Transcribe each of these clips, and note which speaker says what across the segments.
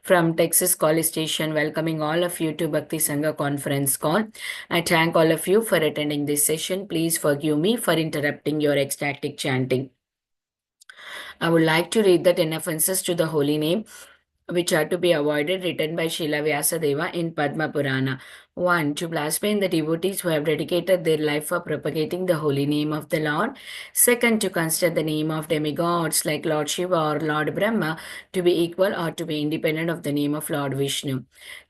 Speaker 1: from Texas College Station, welcoming all of you to Bhakti Sangha conference call. I thank all of you for attending this session. Please forgive me for interrupting your ecstatic chanting. I would like to read the 10 offenses to the holy name which are to be avoided, written by Srila Vyasadeva in Padma Purana. 1. To blaspheme the devotees who have dedicated their life for propagating the holy name of the Lord. Second, to consider the name of demigods like Lord Shiva or Lord Brahma to be equal or to be independent of the name of Lord Vishnu.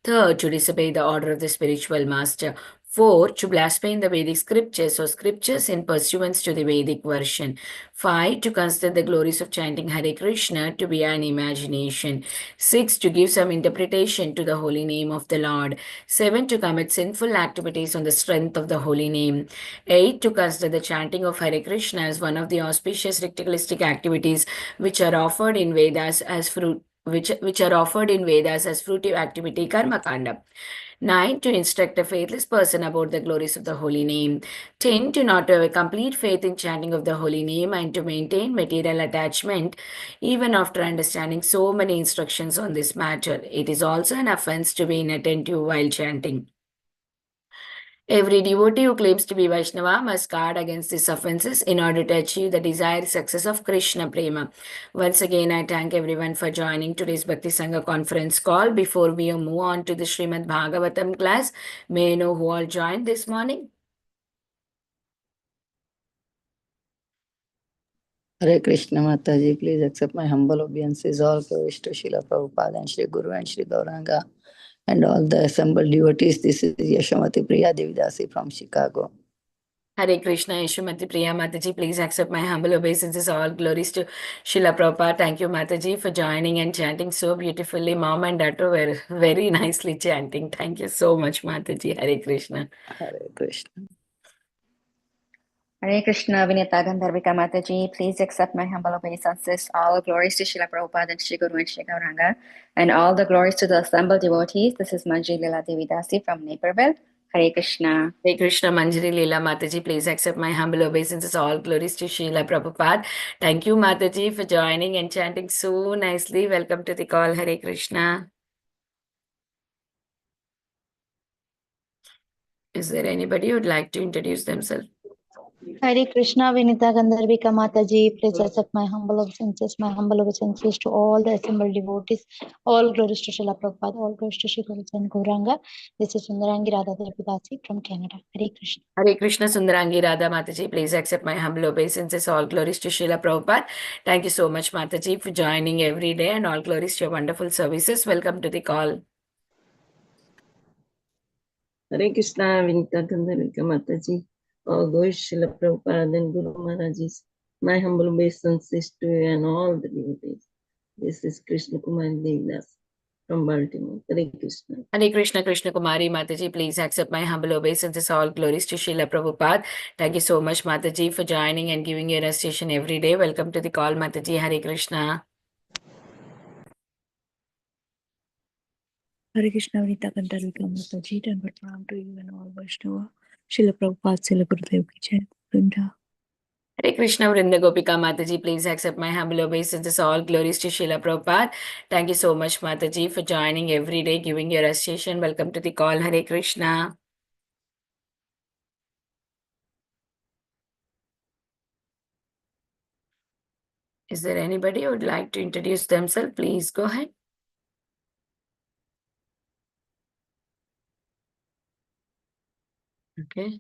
Speaker 1: Third, to disobey the order of the spiritual master. 4. To blaspheme the Vedic scriptures or scriptures in pursuance to the Vedic version. 5. To consider the glories of chanting Hare Krishna to be an imagination. 6. To give some interpretation to the holy name of the Lord. 7. To commit sinful activities on the strength of the holy name. 8. To consider the chanting of Hare Krishna as one of the auspicious ritualistic activities which are offered in Vedas as fruit. Which are offered in Vedas as fruitive activity karma kanda. 9. To instruct a faithless person about the glories of the holy name. 10. To not have a complete faith in chanting of the holy name and to maintain material attachment even after understanding so many instructions on this matter. It is also an offense to be inattentive while chanting. Every devotee who claims to be Vaishnava must guard against these offenses in order to achieve the desired success of Krishna Prema. Once again, I thank everyone for joining today's Bhakti Sangha conference call. Before we move on to the Srimad Bhagavatam class, may I know who all joined this morning?
Speaker 2: Hare Krishna Mataji, please accept my humble obeisances. All glories to Srila Prabhupada and Sri Guru and Sri Gauranga and all the assembled devotees. This is Yashamati Priya Devidasi from Chicago.
Speaker 1: Hare Krishna, Yeshumati Priya Mataji, please accept my humble obeisances. All glories to Srila Prabhupada. Thank you, Mataji, for joining and chanting so beautifully. Mom and Dato were very nicely chanting. Thank you so much, Mataji. Hare Krishna.
Speaker 2: Hare Krishna.
Speaker 3: Hare Krishna, Vinita Gandharvika Mataji, please accept my humble obeisances. All glories to Srila Prabhupada and Sri Guru and Sri Gauranga, and all the glories to the assembled devotees. This is Manjri Lila Devidasi from Naperville. Hare Krishna.
Speaker 1: Hare Krishna, Manjari Leela Mataji, please accept my humble obeisances. All glories to Srila Prabhupada. Thank you, Mataji, for joining and chanting so nicely. Welcome to the call. Hare Krishna. Is there anybody who would like to introduce themselves?
Speaker 4: Hare Krishna, Vinita Gandharvika Mataji, please accept my humble obeisances to all the assembled devotees. All glories to Srila Prabhupada, all glories to Sri Guru and Gauranga. This is Sundarangi Radha Devidasi from Canada. Hare Krishna.
Speaker 1: Hare Krishna, Sundarangi Radha Mataji, please accept my humble obeisances. All glories to Srila Prabhupada. Thank you so much, Mataji, for joining every day, and all glories to your wonderful services. Welcome to the call.
Speaker 5: Hare Krishna, Vinita Gandharvika Mataji, all glories Srila Prabhupada and Guru Maharaji. My humble obeisances to you and all the devotees. This is Krishna Kumar Devidas from Baltimore. Hare Krishna.
Speaker 1: Hare Krishna, Krishna Kumari Mataji, please accept my humble obeisances. All glories to Srila Prabhupada. Thank you so much, Mataji, for joining and giving your recitation every day. Welcome to the call, Mataji. Hare Krishna.
Speaker 6: Hare Krishna, Vinita Gandharvika Mataji, and pranam to you and all Vaishnava. Srila Prabhupada, Srila Gurudev ki jai. Vrinda.
Speaker 1: Hare Krishna, Vrinda Gopika Mataji, please accept my humble obeisances. All glories to Srila Prabhupada. Thank you so much, Mataji, for joining every day, giving your recitation. Welcome to the call. Hare Krishna. Is there anybody who would like to introduce themselves? Please go ahead. Okay.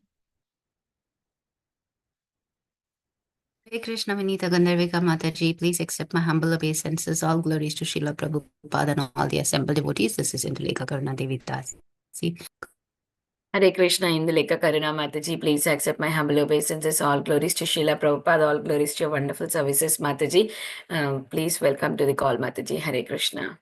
Speaker 7: Hare Krishna, Vinita Gandharvika Mataji, please accept my humble obeisances. All glories to Srila Prabhupada and all the assembled devotees. This is Indulekha Karuna Devidasi.
Speaker 1: Hare Krishna, Indulekha Karuna Mataji, please accept my humble obeisances. All glories to Srila Prabhupada, all glories to your wonderful services, Mataji. Please welcome to the call, Mataji. Hare Krishna.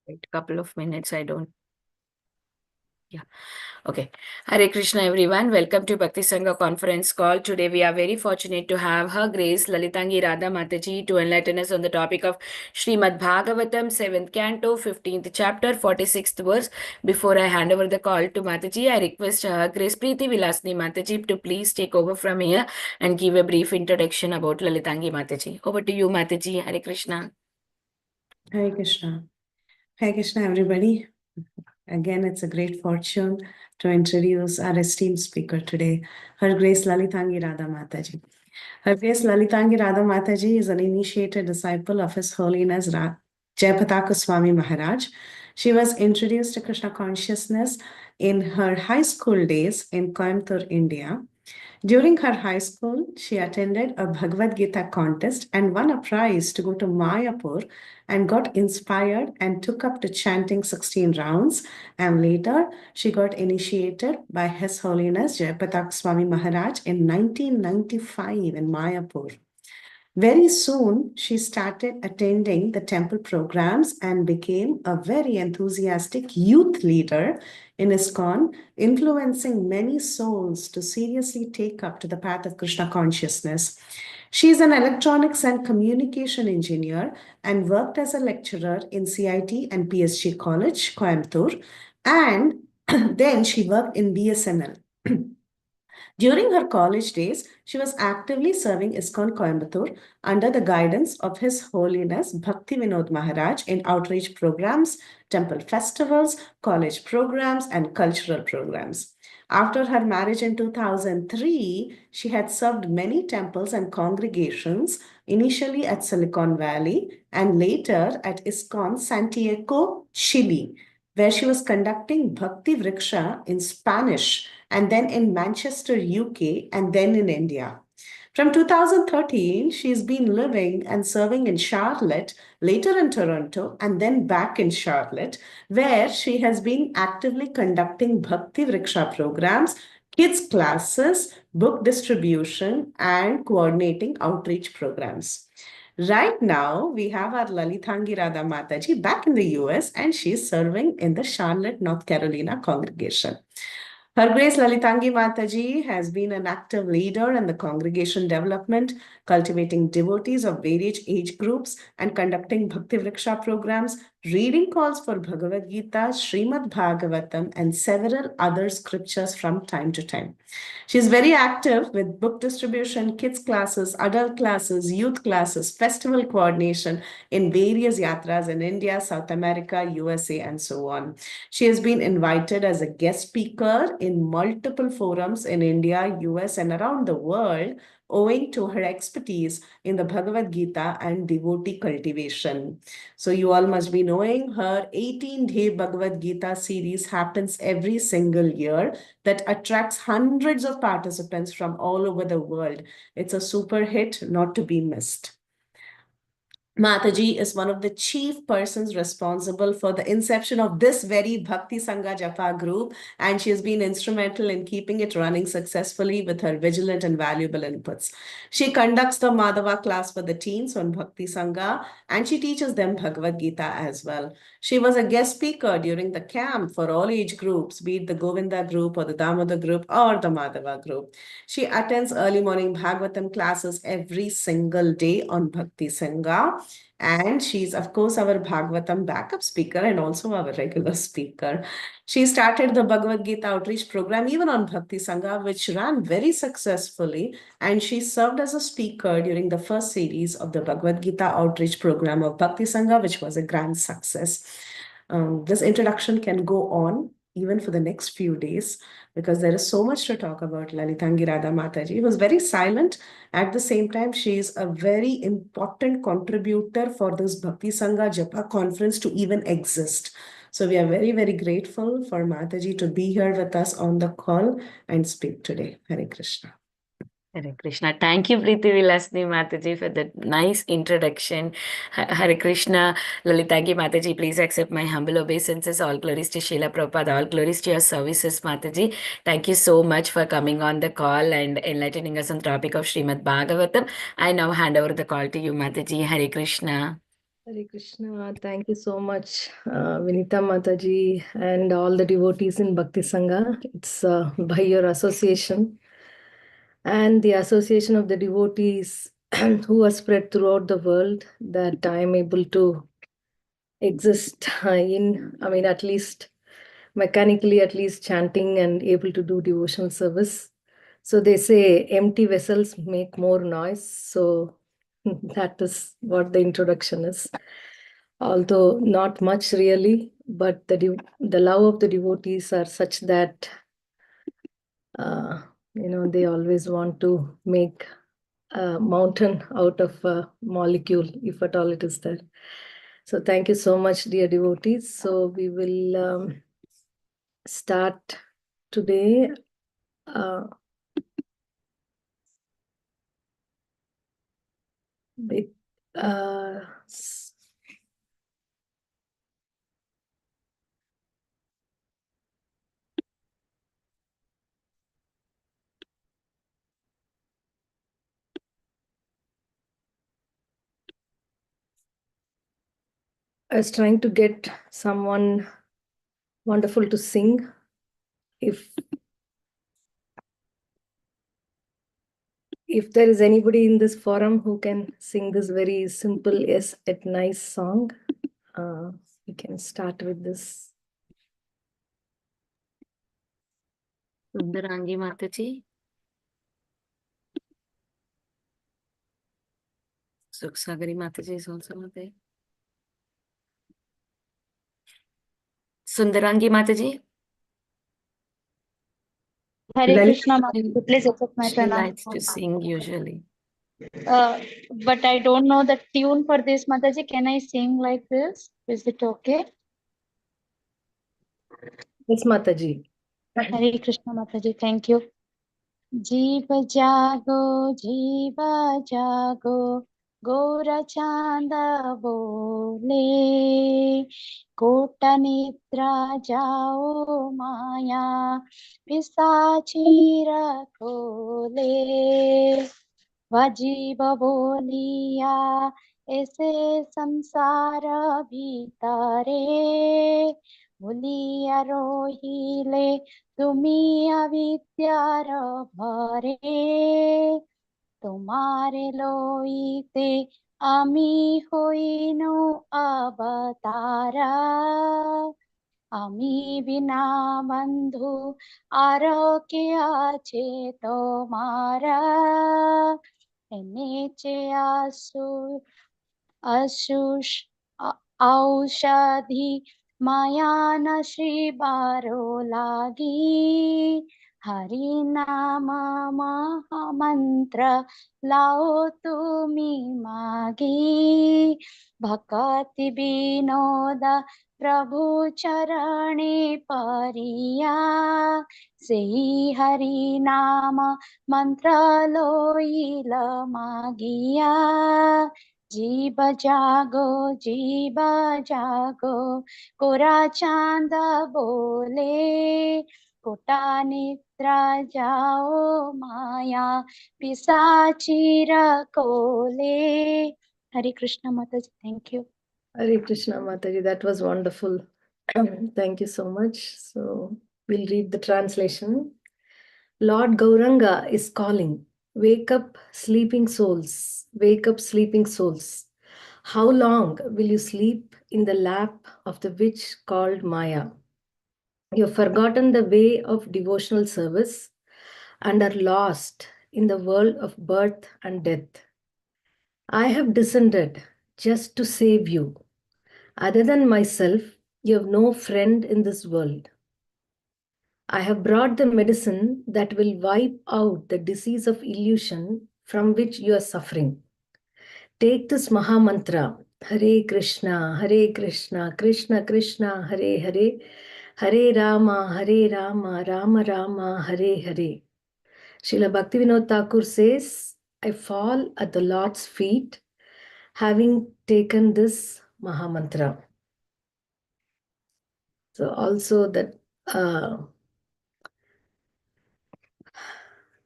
Speaker 1: Wait a couple of minutes, I don't Okay. Hare Krishna, everyone. Welcome to Bhakti Sangha conference call. Today we are very fortunate to have Her Grace Lalitangi Radha Mataji to enlighten us on the topic of Srimad Bhagavatam, 7th canto, 15th chapter, 46th verse. Before I hand over the call to Mataji, I request Her Grace Preeti Vilasni Mataji to please take over from here and give a brief introduction about Lalitangi Mataji. Over to you, Mataji. Hare Krishna.
Speaker 8: Hare Krishna. Hare Krishna, everybody. Again, it's a great fortune to introduce our esteemed speaker today, Her Grace Lalitangi Radha Mataji. Her Grace Lalitangi Radha Mataji is an initiated disciple of His Holiness Jayapataka Swami Maharaj. She was introduced to Krishna consciousness in her high school days in Coimbatore, India. During her high school, she attended a Bhagavad Gita contest and won a prize to go to Mayapur and got inspired and took up to chanting 16 rounds. And later, she got initiated by His Holiness Jayapatak Swami Maharaj in 1995 in Mayapur. Very soon, she started attending the temple programs and became a very enthusiastic youth leader in ISKCON, influencing many souls to seriously take up to the path of Krishna consciousness. She is an electronics and communication engineer and worked as a lecturer in CIT and PSG College, Coimbatore, and then she worked in BSNL. During her college days, she was actively serving ISKCON Coimbatore under the guidance of His Holiness Bhakti Vinod Maharaj in outreach programs, temple festivals, college programs, and cultural programs. After her marriage in 2003, she had served many temples and congregations, initially at Silicon Valley and later at ISKCON Santiago, Chile, where she was conducting Bhakti Vriksha in Spanish and then in Manchester, UK, and then in India. From 2013, she's been living and serving in Charlotte, later in Toronto, and then back in Charlotte, where she has been actively conducting Bhakti Vriksha programs, kids classes, book distribution, and coordinating outreach programs. Right now, we have our Lalitangi Radha Mataji back in the US, and she's serving in the Charlotte, North Carolina congregation. Her Grace Lalitangi Mataji has been an active leader in the congregation development, cultivating devotees of various age groups and conducting Bhakti Vriksha programs, reading calls for Bhagavad Gita, Srimad Bhagavatam, and several other scriptures from time to time. She is very active with book distribution, kids classes, adult classes, youth classes, festival coordination in various yatras in India, South America, USA, and so on. She has been invited as a guest speaker in multiple forums in India, US, and around the world, owing to her expertise in the Bhagavad Gita and devotee cultivation. So you all must be knowing her 18-day Bhagavad Gita series happens every single year that attracts hundreds of participants from all over the world. It's a super hit, not to be missed. Mataji is one of the chief persons responsible for the inception of this very Bhakti Sangha Japa group, and she has been instrumental in keeping it running successfully with her vigilant and valuable inputs. She conducts the Madhava class for the teens on Bhakti Sangha, and she teaches them Bhagavad Gita as well. She was a guest speaker during the camp for all age groups, be it the Govinda group or the Damodar group or the Madhava group. She attends early morning Bhagavatam classes every single day on Bhakti Sangha. And she's, of course, our Bhagavatam backup speaker and also our regular speaker. She started the Bhagavad Gita outreach program even on Bhakti Sangha, which ran very successfully. And she served as a speaker during the first series of the Bhagavad Gita outreach program of Bhakti Sangha, which was a grand success. This introduction can go on even for the next few days, because there is so much to talk about Lalitangi Radha Mataji. She was very silent. At the same time, she is a very important contributor for this Bhakti Sangha Japa conference to even exist. So we are very, very grateful for Mataji to be here with us on the call and speak today. Hare Krishna.
Speaker 1: Hare Krishna. Thank you, Preeti Vilasni Mataji, for that nice introduction. Hare Krishna. Lalitangi Mataji, please accept my humble obeisances. All glories to Srila Prabhupada. All glories to your services, Mataji. Thank you so much for coming on the call and enlightening us on the topic of Srimad Bhagavatam. I now hand over the call to you, Mataji. Hare Krishna.
Speaker 9: Hare Krishna. Thank you so much, Vinita Mataji, and all the devotees in Bhakti Sangha. It's by your association and the association of the devotees who are spread throughout the world that I am able to exist at least mechanically, at least chanting and able to do devotional service. So they say empty vessels make more noise. So that is what the introduction is. Although not much really, but the love of the devotees are such that they always want to make a mountain out of a molecule, if at all it is there. So thank you so much, dear devotees. So we will start today. With I was trying to get someone wonderful to sing. If there is anybody in this forum who can sing this very simple yet nice song, we can start with this.
Speaker 1: Sundarangi Mataji. Suksagari Mataji is also not there. Sundarangi Mataji.
Speaker 4: Hare Krishna, Mataji, please accept my
Speaker 1: She
Speaker 4: pranam.
Speaker 1: likes to sing usually.
Speaker 4: But I don't know the tune for this, Mataji. Can I sing like this? Is it okay?
Speaker 9: Yes, Mataji.
Speaker 4: Hare Krishna, Mataji. Thank you. जीव जागो गोरा चांद बोले coat निद्रा जाओ माया पिशाचीर खोले वजीब बोलिया ऐसे संसार भीतरे भूलिया रोहिले তুমি আবিদ্যার ভরে তোমারে লইতে আমি হইনু অবতারা আমি বিনা বন্ধু আর কে আছে তোমারা এনেছে আসুষ ঔষধি माया नशी बारो लागी हरि नाम महामंत्र लाओ तुमी मागी भक्ति विनोद प्रभु चरणे परिया सेही हरि नाम मंत्र लोइल मागिया जीव जागो कोरा चांद बोले कोटा निद्रा जाओ माया पिशाचीर कोले हरे कृष्ण माताजी thank you
Speaker 9: Hare Krishna Mataji, that was wonderful. Thank you so much. So we'll read the translation. Lord Gauranga is calling. Wake up, sleeping souls. Wake up, sleeping souls. How long will you sleep in the lap of the witch called Maya? You have forgotten the way of devotional service and are lost in the world of birth and death. I have descended just to save you. Other than myself, you have no friend in this world. I have brought the medicine that will wipe out the disease of illusion from which you are suffering. Take this Maha Mantra, Hare Krishna, Krishna Krishna, Hare Hare, Hare Rama, Rama Rama, Hare Hare. Srila Bhaktivinoda Thakur says, I fall at the Lord's feet, having taken this Maha Mantra. So also that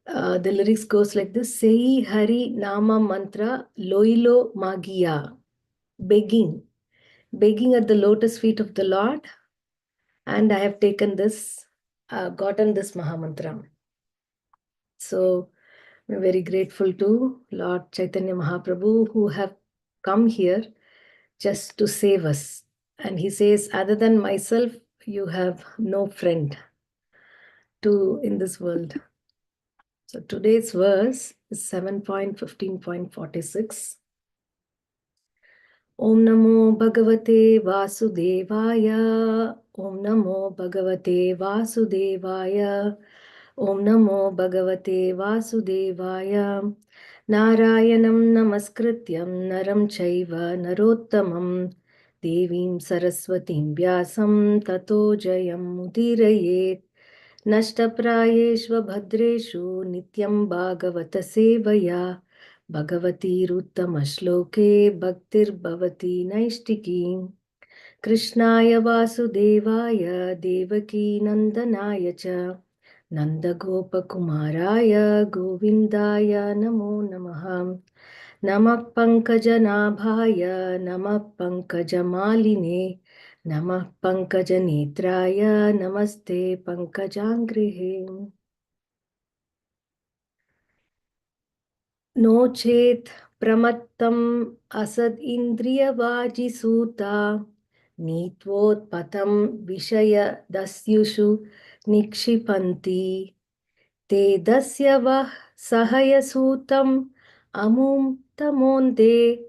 Speaker 9: the lyrics goes like this: Sei Hari Nama Mantra Loilo Magiya. begging at the lotus feet of the Lord. And I have taken this, gotten this Mahamantra. So we're very grateful to Lord Chaitanya Mahaprabhu who have come here just to save us. And he says, other than myself, you have no friend in this world. So today's verse is 7.15.46. Om Namo Bhagavate Vasudevaya. Om Namo Bhagavate Vasudevaya. Om Namo Bhagavate Vasudevaya. Narayanam Namaskrityam Naram Chaiva Narottamam Devim Saraswatim Vyasam Tato Jayam Mudirayet. Nashtaprayeshva Bhadreshu Nityam Bhagavata Sevaya. Bhagavati Ruttama-shloke Bhaktir Bhavati Naishtiki. Krishnaya Vasudevaya Devaki Nandanaya Cha Nanda Gopakumaraya Govindaya Namo Namaha. Namah Pankajanabhaya Namah Pankajamaline Namah Pankajanetraya Namaste Pankajangrihe. No chet pramattam asad indriyavaji suta nitvot patam vishaya dasyushu nikshipanti te dasyavah sahaya sutam amum tamonde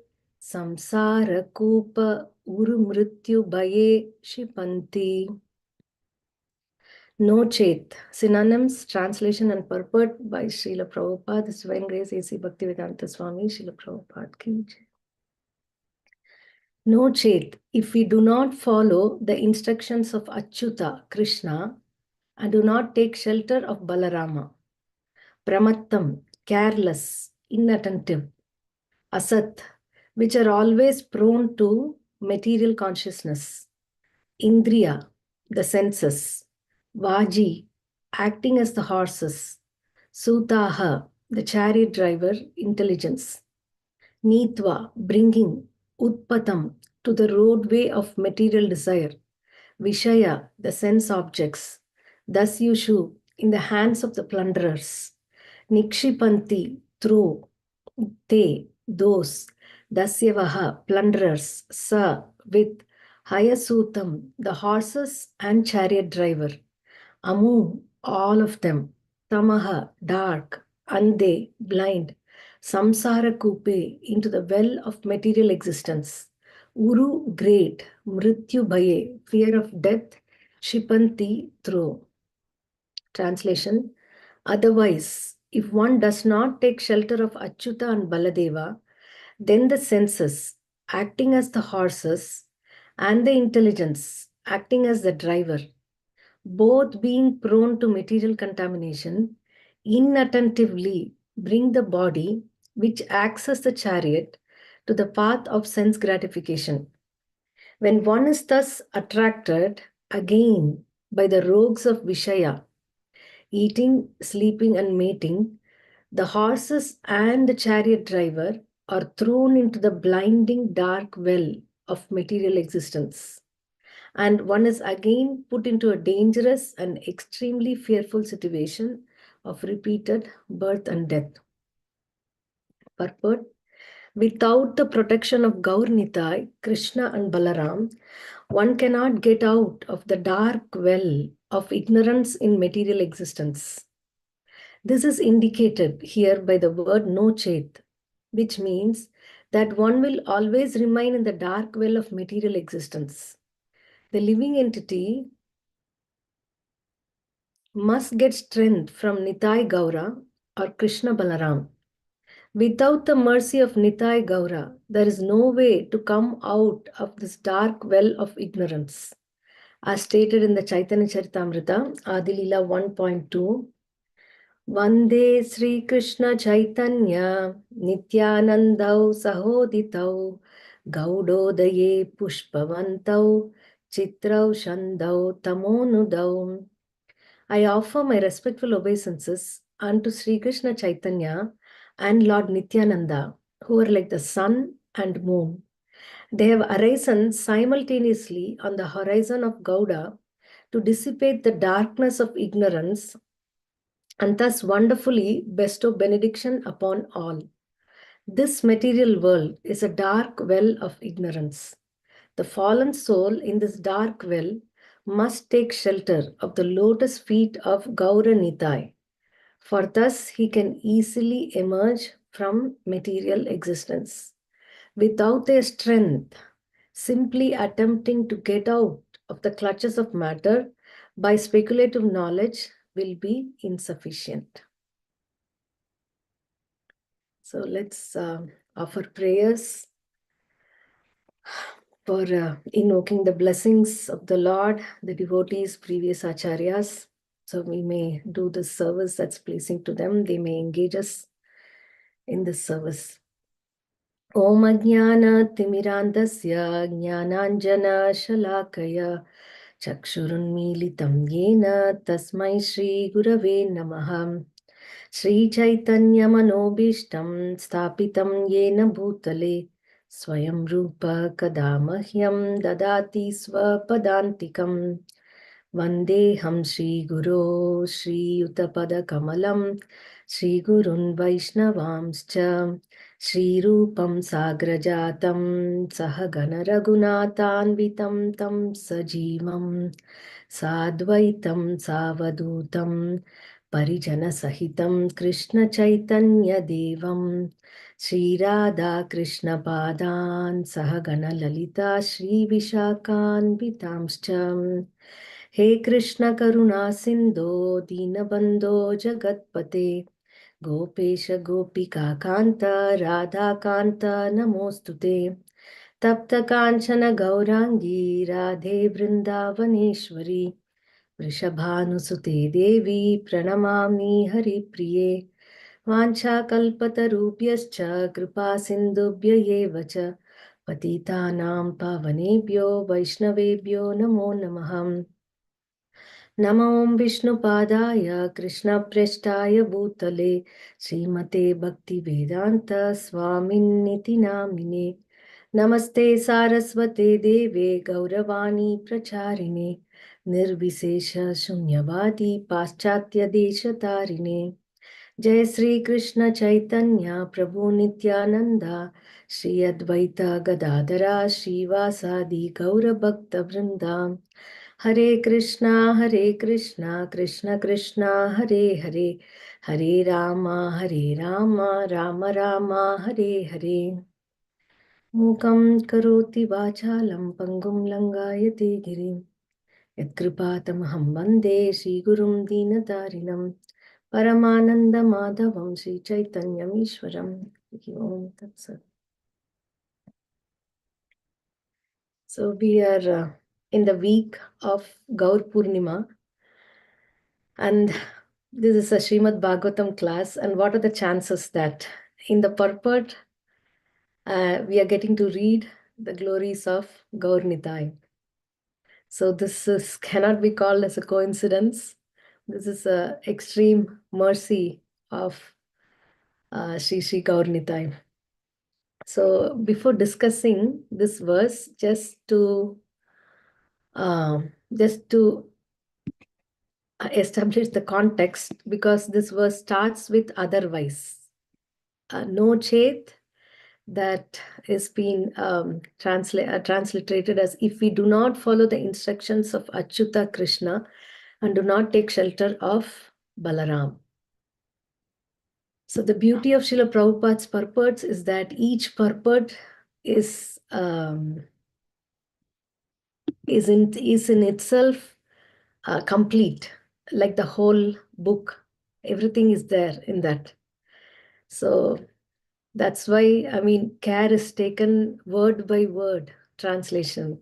Speaker 9: samsara kupa urumrityu baye shipanti. No chet. Synonyms, translation and purport by Srila Prabhupada. This Divine Grace A.C. Bhaktivedanta Swami, Srila Prabhupada ki jai. No chet. If we do not follow the instructions of Achyuta, Krishna, and do not take shelter of Balarama. Pramattam, careless, inattentive. Asat, which are always prone to material consciousness. Indriya, the senses. Vaji, acting as the horses. Sutaha, the chariot driver, intelligence. Nitva, bringing. Utpatam, to the roadway of material desire. Vishaya, the sense objects. Dasyushu, in the hands of the plunderers. Nikshipanti, through. Te, those. Dasyavaha, plunderers. Sa, with. Hayasutam, the horses and chariot driver. Amu, all of them. Tamaha, dark. Ande, blind. Samsara kupe, into the well of material existence. Uru, great. Mrityu bhaye, fear of death. Shipanti, through. Translation. Otherwise, if one does not take shelter of Achyuta and Baladeva, then the senses, acting as the horses, and the intelligence, acting as the driver, both being prone to material contamination, inattentively bring the body, which acts as the chariot, to the path of sense gratification. When one is thus attracted again by the rogues of Vishaya, eating, sleeping, and mating, the horses and the chariot driver are thrown into the blinding dark well of material existence. And one is again put into a dangerous and extremely fearful situation of repeated birth and death. Purport. Without the protection of Gaur Nitai, Krishna and Balaram, one cannot get out of the dark well of ignorance in material existence. This is indicated here by the word no chet, which means that one will always remain in the dark well of material existence. The living entity must get strength from Nitai Gaura or Krishna Balaram. Without the mercy of Nitai Gaura, there is no way to come out of this dark well of ignorance. As stated in the Chaitanya Charitamrita, Adilila 1.2, Vande Sri Krishna Chaitanya Nityanandau Sahoditau Gaudodaye Pushpavantau Chitrau Shandau Tamonudau. I offer my respectful obeisances unto Sri Krishna Chaitanya and Lord Nityananda, who are like the sun and moon, They have arisen simultaneously on the horizon of Gauda to dissipate the darkness of ignorance and thus wonderfully bestow benediction upon all. This material world is a dark well of ignorance. The fallen soul in this dark well must take shelter of the lotus feet of Gaura Nitai, for thus he can easily emerge from material existence. Without their strength, simply attempting to get out of the clutches of matter by speculative knowledge will be insufficient. So let's offer prayers for invoking the blessings of the Lord, the devotees, previous acharyas. So we may do the service that's pleasing to them. They may engage us in this service. Om Ajnana Timirandasya Jnananjana Shalakaya Chakshurunmilitam Yena Tasmai Shri Gurave Namaha Shri Chaitanya Manobishtam Stapitam Yena Bhutale Swayam Rupa Kadamahyam Dadati Swapadantikam Vandeham Shri Guru Shri Utapada Kamalam Shri Gurun Vaishnavamscha Shri Rupam Sagrajatam Sahagana Raghunathanvitam Tam Sajivam Sadvaitam Savadutam Parijana Sahitam Krishna Chaitanya Devam Shri Radha Krishna Padan Sahagana Lalita Shri Vishakan Vitamshcham He Krishna Karuna Sindho Dinabandho Jagatpate Gopesha Gopika Kanta Radha Kanta Namostute Tapta Kanchana Gaurangi Radhe Vrindavaneshwari Vrishabhanusute Devi Pranamami Hari Priye Vancha Kalpatarubhyascha Kripa Sindhubhya Yevacha Patitanam Pavanebhyo Vaishnavebhyo Namo Namaham Namo Vishnupadaya Krishna Preshtaya Bhutale Srimate Bhakti Vedanta Swaminiti Namine Namaste Saraswate Deve Gauravani Pracharine Nirvisesha Shunyavadi Paschatya Deshatarine Jai Sri Krishna Chaitanya Prabhu Nityananda Shri Advaita Gadadara Srivasadi Gaura Bhakta Vrinda Hare Krishna Krishna Krishna Hare Hare Hare Rama Rama Rama Hare Hare Mukam karoti vachalam pangum langayate girim Yatkripatamaham vande Shri Gurum Dinatarinam Paramananda Madhavam Shri Chaitanyam Ishwaram. Om Tat Sat. So we are in the week of Gaur Purnima, and this is a Srimad Bhagavatam class. And what are the chances that in the purport we are getting to read the glories of Gaur Nitai? So this cannot be called as a coincidence. This is an extreme mercy of Sri Gaur Nitai. So before discussing this verse, just to establish the context, because this verse starts with otherwise. No chet, that is being transliterated as if we do not follow the instructions of Achyuta Krishna and do not take shelter of Balaram. So the beauty of Srila Prabhupada's purports is that each purport is in itself complete, like the whole book. Everything is there in that. So that's why, I mean, care is taken word by word translation.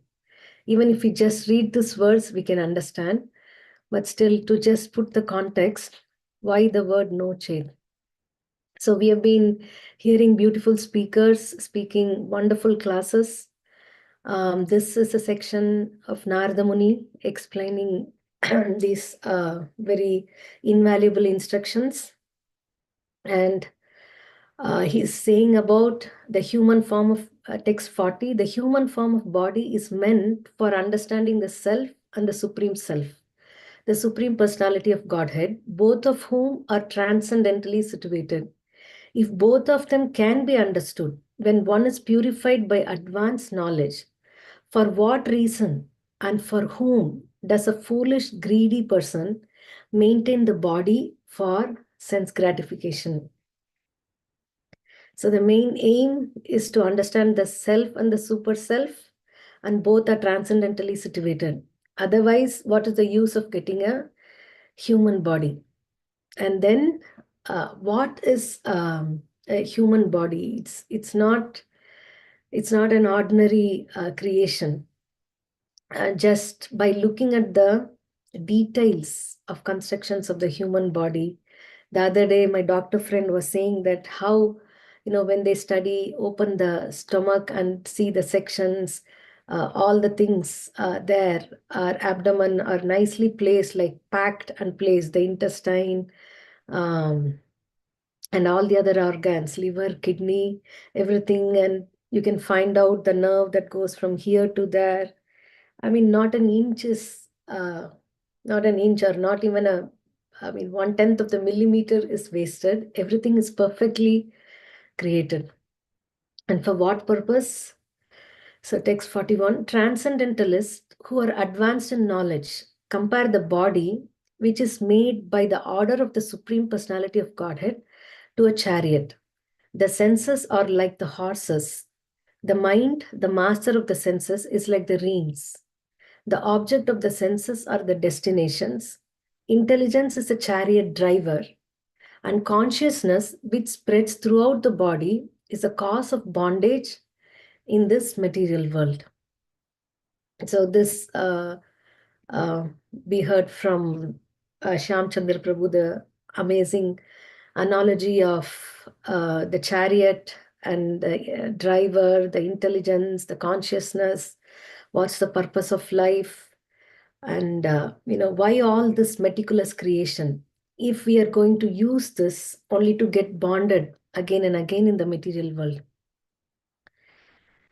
Speaker 9: Even if we just read this verse, we can understand. But still, to just put the context, why the word no chain? So we have been hearing beautiful speakers speaking wonderful classes. This is a section of Narada Muni explaining these very invaluable instructions. And He's saying about the human form of text 40. The human form of body is meant for understanding the self and the supreme self, the supreme personality of Godhead, both of whom are transcendently situated. If both of them can be understood, when one is purified by advanced knowledge, for what reason and for whom does a foolish, greedy person maintain the body for sense gratification? So the main aim is to understand the self and the super self, and both are transcendently situated. Otherwise, what is the use of getting a human body? And then, what is a human body? It's not an ordinary creation. Just by looking at the details of constructions of the human body. The other day, my doctor friend was saying that how, when they study, open the stomach and see the sections, all the things there, our abdomen are nicely placed, like packed and placed, the intestine, and all the other organs, liver, kidney, everything. And you can find out the nerve that goes from here to there. I mean, not an inch or not even 1/10 of the millimeter is wasted. Everything is perfectly created. And for what purpose? So text 41, transcendentalists who are advanced in knowledge compare the body, which is made by the order of the Supreme Personality of Godhead, to a chariot. The senses are like the horses. The mind, the master of the senses, is like the reins. The object of the senses are the destinations. Intelligence is a chariot driver. And consciousness, which spreads throughout the body, is a cause of bondage in this material world. So this we heard from Shyam Chandra Prabhu, the amazing analogy of the chariot and the driver, the intelligence, the consciousness, what's the purpose of life, and why all this meticulous creation if we are going to use this only to get bonded again and again in the material world.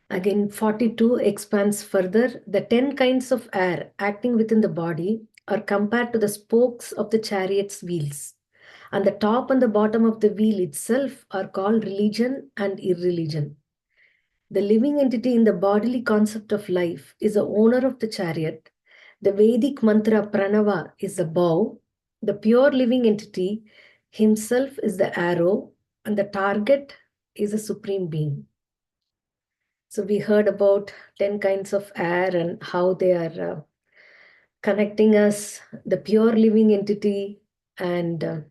Speaker 9: Again, 42 expands further. The 10 kinds of air acting within the body are compared to the spokes of the chariot's wheels. And the top and the bottom of the wheel itself are called religion and irreligion. The living entity in the bodily concept of life is the owner of the chariot. The Vedic mantra pranava is the bow. The pure living entity himself is the arrow, and the target is a supreme being. So we heard about 10 kinds of air and how they are connecting us, the pure living entity, and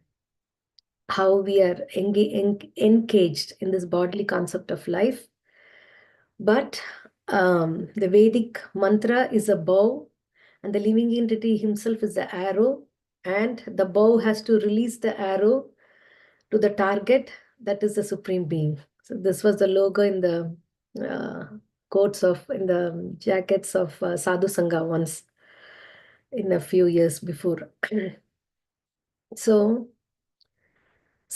Speaker 9: how we are engaged in this bodily concept of life. But the Vedic mantra is a bow, and the living entity himself is the arrow, and the bow has to release the arrow to the target, that is the supreme being. So this was the logo in the in the jackets of Sadhu Sangha once in a few years before. So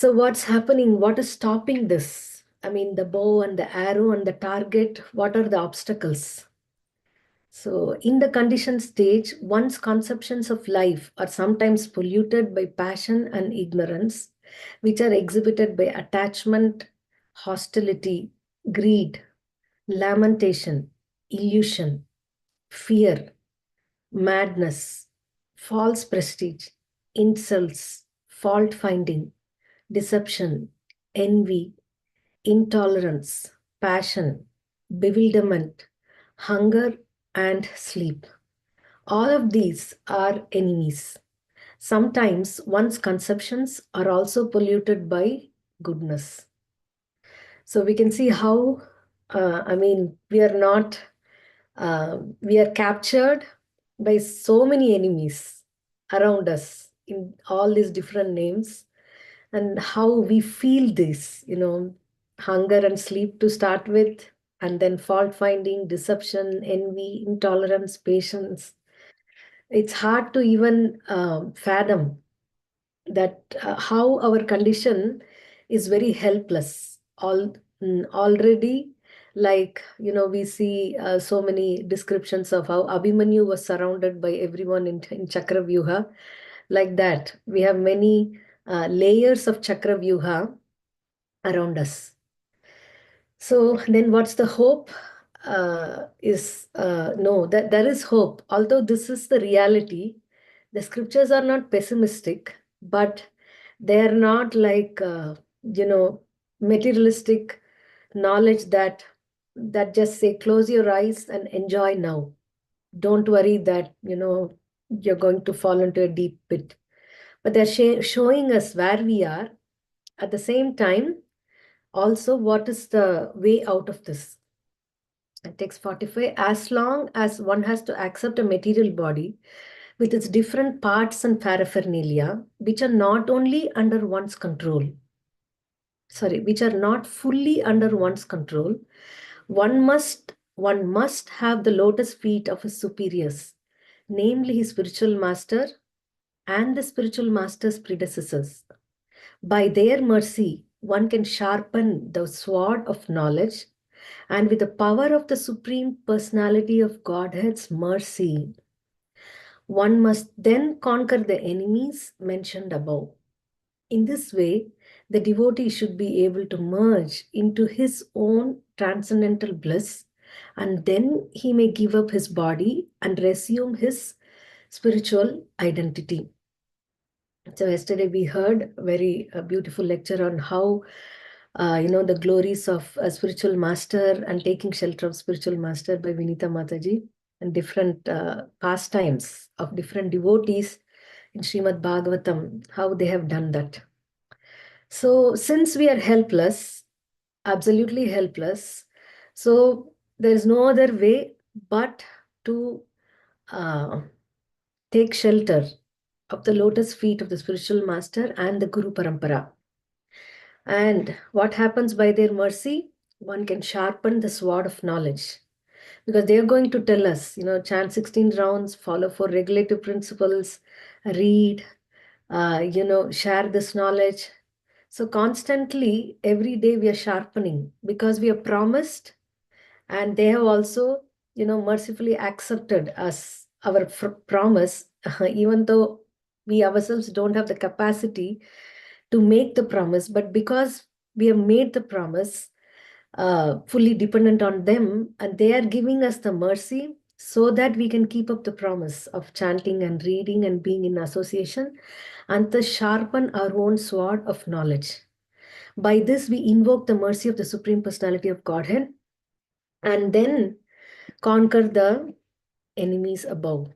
Speaker 9: what's happening? What is stopping this? I mean, the bow and the arrow and the target, what are the obstacles? So in the conditioned stage, one's conceptions of life are sometimes polluted by passion and ignorance, which are exhibited by attachment, hostility, greed, lamentation, illusion, fear, madness, false prestige, insults, fault finding, deception, envy, intolerance, passion, bewilderment, hunger, and sleep. All of these are enemies. Sometimes one's conceptions are also polluted by goodness. So we can see how, we are not, we are captured by so many enemies around us in all these different names, and how we feel this, hunger and sleep to start with, and then fault finding, deception, envy, intolerance, patience. It's hard to even fathom that how our condition is very helpless. Already, like, we see so many descriptions of how Abhimanyu was surrounded by everyone in Chakravyuha. Like that, we have many layers of Chakravyuha around us. So then what's the hope? No, that there is hope. Although this is the reality, the scriptures are not pessimistic, but they are not like, materialistic knowledge that just say, close your eyes and enjoy now. Don't worry that, you're going to fall into a deep pit. But they're showing us where we are. At the same time, also, what is the way out of this? Text 45, as long as one has to accept a material body with its different parts and paraphernalia, which are not only under one's control, which are not fully under one's control, one must have the lotus feet of his superiors, namely his spiritual master and the spiritual master's predecessors. By their mercy, one can sharpen the sword of knowledge, and with the power of the Supreme Personality of Godhead's mercy, one must then conquer the enemies mentioned above. In this way, the devotee should be able to merge into his own transcendental bliss, and then he may give up his body and resume his spiritual identity. So yesterday we heard a very beautiful lecture on how, the glories of a spiritual master and taking shelter of spiritual master by Vinita Mataji, and different pastimes of different devotees in Srimad Bhagavatam, how they have done that. So since we are helpless, absolutely helpless, so there is no other way but to take shelter of the lotus feet of the spiritual master and the Guru Parampara. And what happens by their mercy? One can sharpen the sword of knowledge, because they are going to tell us, chant 16 rounds, follow 4 regulative principles, read, share this knowledge. So constantly, every day we are sharpening, because we are promised, and they have also, mercifully accepted us, our promise, even though we ourselves don't have the capacity to make the promise, but because we have made the promise, fully dependent on them, and they are giving us the mercy so that we can keep up the promise of chanting and reading and being in association, and to sharpen our own sword of knowledge. By this, we invoke the mercy of the Supreme Personality of Godhead, and then conquer the enemies above.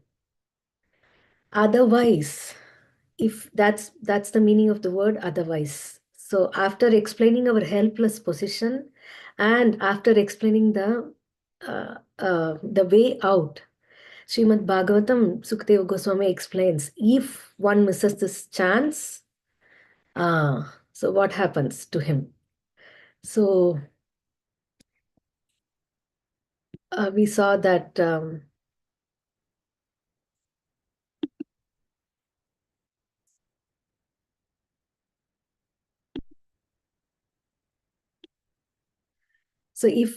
Speaker 9: Otherwise, if that's the meaning of the word otherwise. So after explaining our helpless position, and after explaining the way out, Srimad Bhagavatam, Sukadeva Goswami explains, if one misses this chance, so what happens to him? So we saw that so if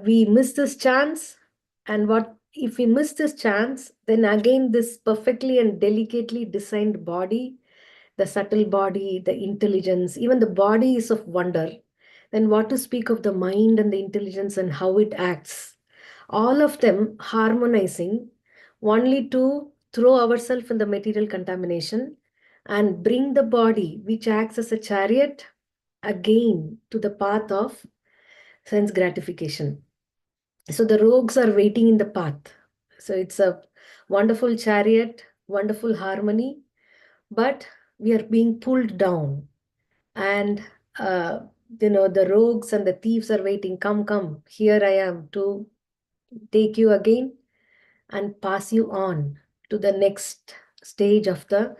Speaker 9: we miss this chance, and what if we miss this chance, then again this perfectly and delicately designed body, the subtle body, the intelligence, even the body is of wonder. Then what to speak of the mind and the intelligence and how it acts? All of them harmonizing only to throw ourselves in the material contamination and bring the body, which acts as a chariot, again to the path of sense gratification. So the rogues are waiting in the path. So it's a wonderful chariot, wonderful harmony, but we are being pulled down. And, the rogues and the thieves are waiting, come, here I am to take you again and pass you on to the next stage of the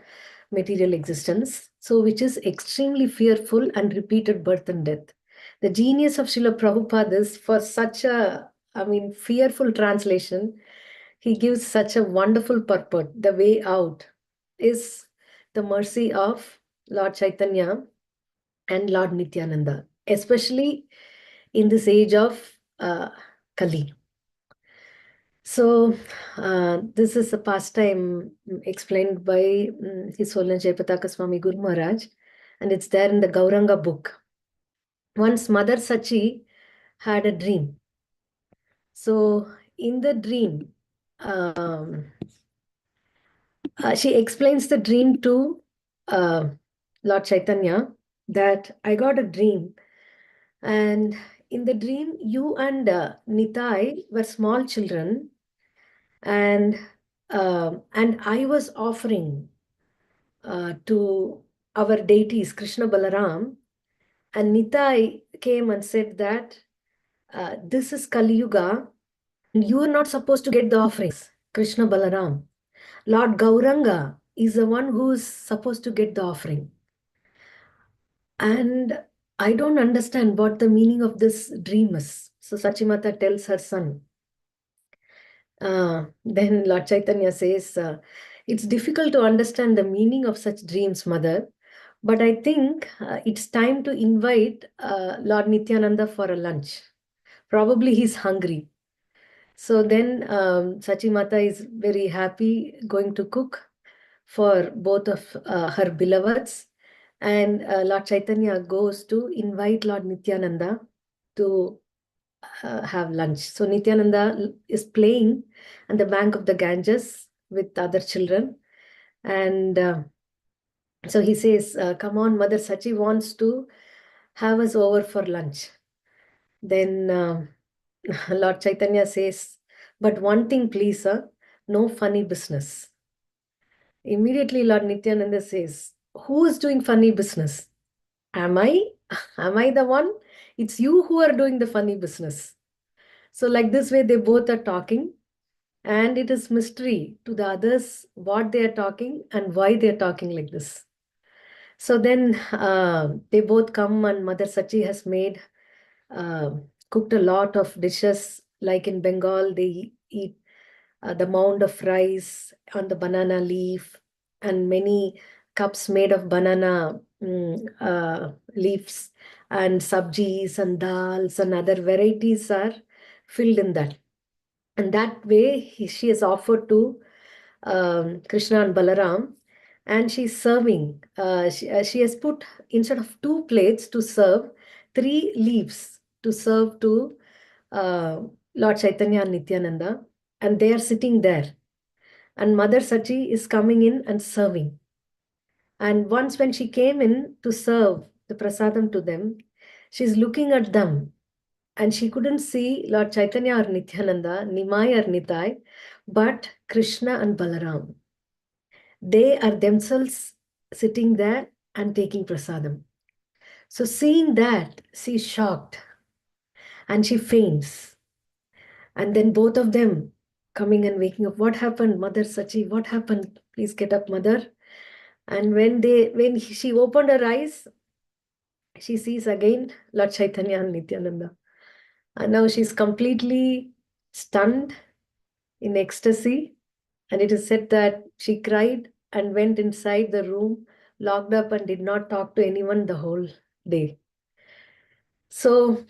Speaker 9: material existence. So which is extremely fearful and repeated birth and death. The genius of Srila Prabhupada is, for such a, fearful translation, he gives such a wonderful purport. The way out is the mercy of Lord Chaitanya, and Lord Nityananda, especially in this age of Kali. So this is a pastime explained by His Holiness Jayapataka Swami Guru Maharaj, and it's there in the Gauranga book. Once Mother Sachi had a dream. So in the dream, she explains the dream to Lord Chaitanya that I got a dream, and in the dream you and Nitai were small children, and I was offering to our deities Krishna Balaram, and Nitai came and said that this is Kali Yuga, you are not supposed to get the offerings, Krishna Balaram. Lord Gauranga is the one who is supposed to get the offering. And I don't understand what the meaning of this dream is. So Sachimata tells her son. Then Lord Chaitanya says, it's difficult to understand the meaning of such dreams, mother. But I think it's time to invite Lord Nityananda for a lunch. Probably he's hungry. So then Sachimata is very happy going to cook for both of her beloveds. And Lord Chaitanya goes to invite Lord Nityananda to have lunch. So Nityananda is playing on the bank of the Ganges with other children. And so he says, come on, Mother Sachi wants to have us over for lunch. Then Lord Chaitanya says, but one thing please, sir, no funny business. Immediately Lord Nityananda says, who is doing funny business? Am I? Am I the one? It's you who are doing the funny business. So like this way, they both are talking, and it is mystery to the others what they are talking and why they are talking like this. So then they both come, and Mother Sachi has made, cooked a lot of dishes. Like in Bengal, they eat the mound of rice on the banana leaf, and many cups made of banana leaves, and sabjis and dals and other varieties are filled in that. And that way she is offered to Krishna and Balaram, and she's serving. She has put, instead of 2 plates to serve, 3 leaves to serve to Lord Chaitanya and Nityananda, and they are sitting there. And Mother Sachi is coming in and serving. And once when she came in to serve the prasadam to them, she's looking at them, and she couldn't see Lord Chaitanya or Nityananda, Nimai or Nitai, but Krishna and Balaram. They are themselves sitting there and taking prasadam. So seeing that, she's shocked and she faints. And then both of them coming and waking up. What happened, Mother Sachi? What happened? Please get up, Mother. And when she opened her eyes, she sees again Lord Chaitanya and Nityananda. And now she's completely stunned, in ecstasy. And it is said that she cried and went inside the room, locked up, and did not talk to anyone the whole day. So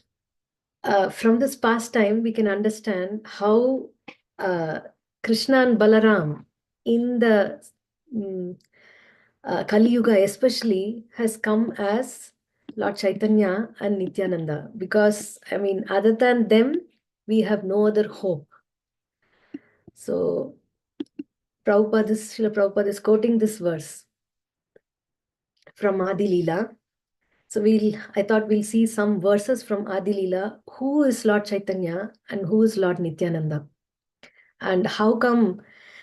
Speaker 9: from this pastime, we can understand how Krishna and Balaram in the Kali Yuga especially has come as Lord Chaitanya and Nityananda, because I mean, other than them, we have no other hope. So Srila Prabhupada is quoting this verse from Adi Leela. So I thought we'll see some verses from Adi Leela. Who is Lord Chaitanya and who is Lord Nityananda? And how come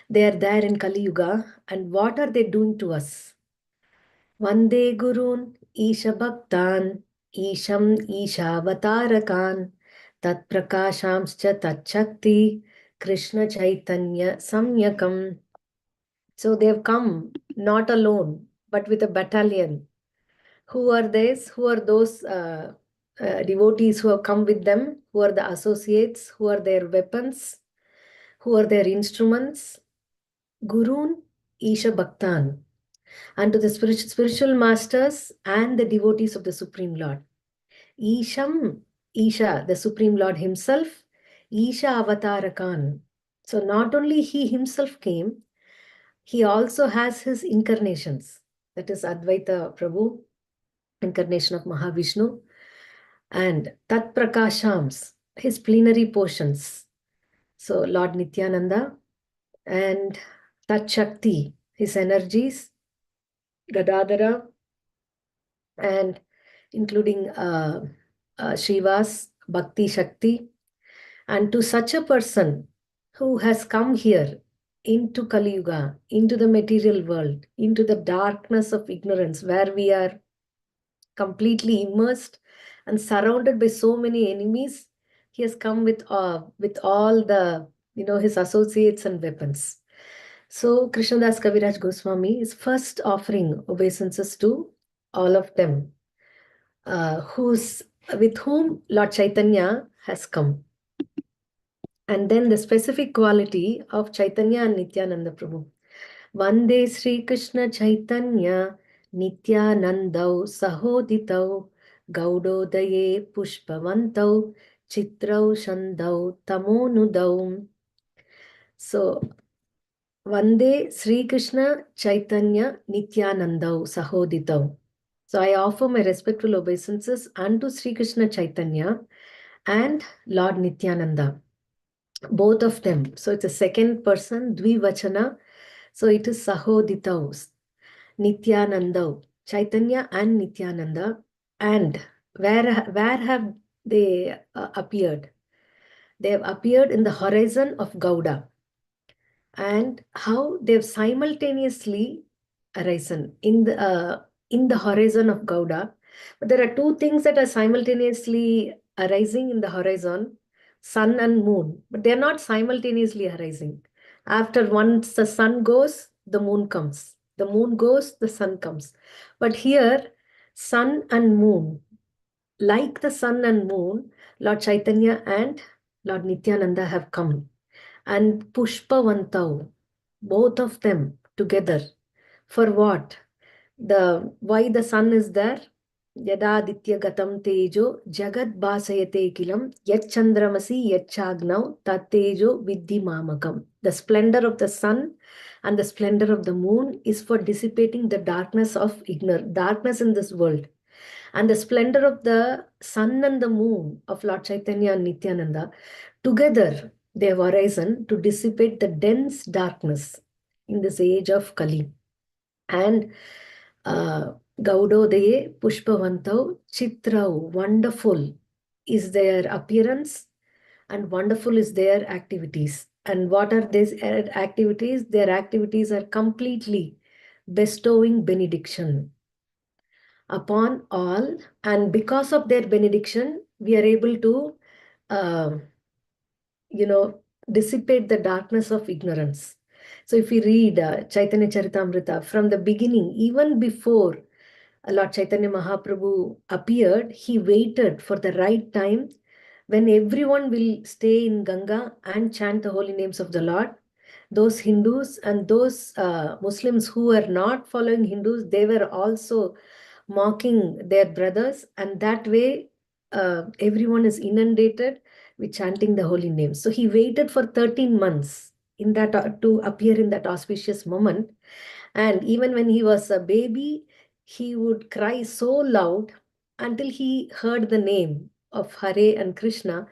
Speaker 9: they are there in Kali Yuga, and what are they doing to us? Vande Gurun Isha Bhaktan Isham Ishavatarakan Tat Prakashamscha Tat Shakti Krishna Chaitanya Samyakam. So they have come not alone, but with a battalion. Who are these? Who are those devotees who have come with them? Who are the associates? Who are their weapons? Who are their instruments? Gurun Isha Bhaktan. and to the spiritual masters and the devotees of the Supreme Lord. Isham, Isha, the Supreme Lord himself, Isha Avatarakan. So not only he himself came, he also has his incarnations. That is Advaita Prabhu, incarnation of Mahavishnu, and Tat Prakashams, his plenary portions. So Lord Nityananda and Tat Shakti, his energies, Gadadhara, and including Shiva's Bhakti Shakti. And to such a person who has come here into Kali Yuga, into the material world, into the darkness of ignorance, where we are completely immersed and surrounded by so many enemies, he has come with all the, his associates and weapons. So Krishnadas Kaviraj Goswami is first offering obeisances to all of them, with whom Lord Chaitanya has come. And then the specific quality of Chaitanya and Nityananda Prabhu. Vande Sri Krishna Chaitanya Nityanandau Sahoditau Gaudodaye Pushpavantau Chitrau Shandau Tamonudau. So Vande Sri Krishna Chaitanya Nityanandau Sahoditau. So I offer my respectful obeisances unto Sri Krishna Chaitanya and Lord Nityananda, both of them. So it's a second person, Dvivachana. So it is Sahoditau, Nityananda, Chaitanya and Nityananda. And where have they appeared? They have appeared in the horizon of Gauda. And how they have simultaneously arisen in the horizon of Gauda. But there are two things that are simultaneously arising in the horizon, sun and moon, but they are not simultaneously arising. After once the sun goes, the moon comes. The moon goes, the sun comes. But here, sun and moon, like the sun and moon, Lord Chaitanya and Lord Nityananda have come. And Pushpavantau, both of them together. For what? Why the sun is there? Yada Ditya Gatam Tejo Jagad Basayate Kilam Yachandramasi Yachagnav Tatejo Vidhi Mamakam. The splendor of the sun and the splendor of the moon is for dissipating the darkness of ignorance, darkness in this world. And the splendor of the sun and the moon of Lord Chaitanya and Nityananda, together they have arisen to dissipate the dense darkness in this age of Kali. And Gaudodaye Pushpavantau Chitrau, wonderful is their appearance and wonderful is their activities. And what are these activities? Their activities are completely bestowing benediction upon all. And because of their benediction, we are able to, dissipate the darkness of ignorance. So if we read Chaitanya Charitamrita, from the beginning, even before Lord Chaitanya Mahaprabhu appeared, he waited for the right time when everyone will stay in Ganga and chant the holy names of the Lord. Those Hindus and those Muslims who are not following Hindus, they were also mocking their brothers, and that way everyone is inundated with chanting the holy names. So he waited for 13 months in that to appear in that auspicious moment. And even when he was a baby, he would cry so loud until he heard the name of Hare and Krishna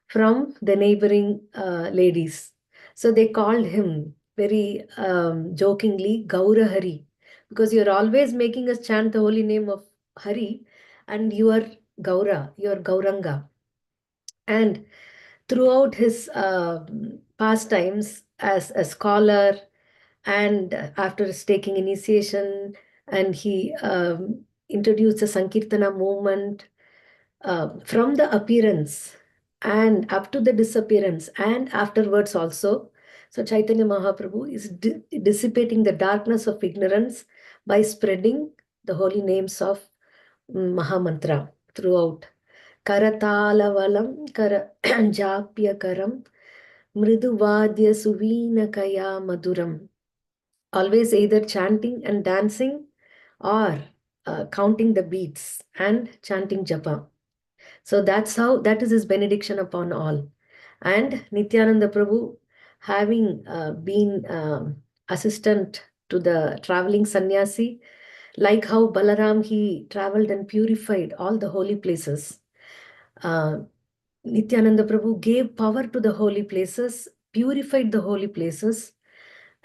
Speaker 9: from the neighboring ladies. So they called him very jokingly Gaurahari, because you're always making us chant the holy name of Hari, and you are Gaura, you are Gauranga. And throughout his pastimes as a scholar, and after his taking initiation, and he introduced the Sankirtana movement, from the appearance and up to the disappearance and afterwards also. So Chaitanya Mahaprabhu is dissipating the darkness of ignorance by spreading the holy names of Mahamantra throughout. Karatala kara japya karam mriduvadya suvinakaya maduram always either chanting and dancing or counting the beats and chanting japa. So that is his benediction upon all. And Nityananda Prabhu, having been assistant to the traveling sannyasi, like how Balaram, he traveled and purified all the holy places. Nityananda Prabhu gave power to the holy places, purified the holy places,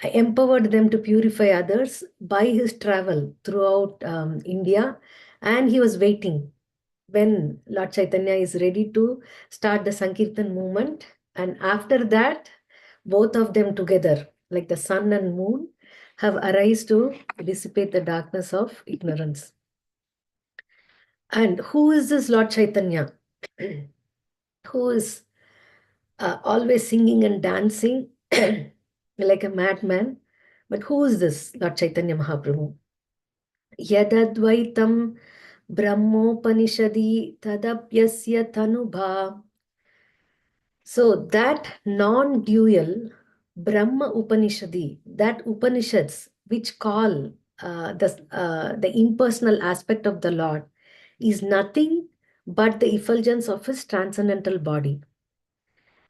Speaker 9: empowered them to purify others by his travel throughout India, and he was waiting when Lord Chaitanya is ready to start the Sankirtan movement. And after that, both of them together, like the sun and moon, have arisen to dissipate the darkness of ignorance. And who is this Lord Chaitanya? Who is always singing and dancing like a madman? But who is this Lord Chaitanya Mahaprabhu? Yadadvaitam Brahmopanishadi tadapyasya tanubha. So that non-dual Brahma Upanishadi, that Upanishads which call the impersonal aspect of the Lord, is nothing but the effulgence of his transcendental body.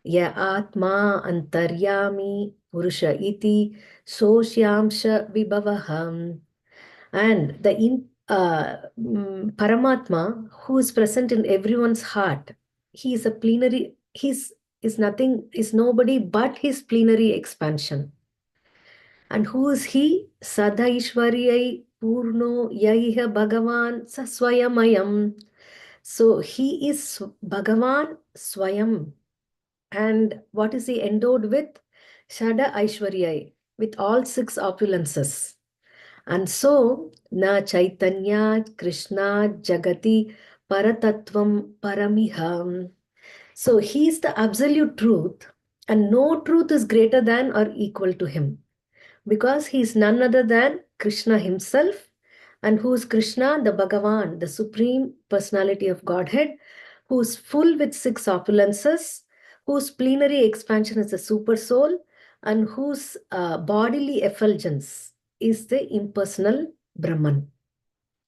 Speaker 9: Ya Atma Antaryami Purusha iti Sosyamsha Vibhavaham. And the Paramatma, who is present in everyone's heart, he is a plenary, is nobody but his plenary expansion. And who is he? Sada Ishwariyai Purno Yaiha Bhagavan Saswayamayam. So he is Bhagavan Swayam. And what is he endowed with? Shada Aishwaryai, with all 6 opulences. And so, na Chaitanya Krishna Jagati Paratatvam Paramiham. So he is the absolute truth, and no truth is greater than or equal to him, because he is none other than Krishna himself. And who is Krishna? The Bhagavan, the Supreme Personality of Godhead, who is full with 6 opulences, whose plenary expansion is the super soul, and whose bodily effulgence is the impersonal Brahman.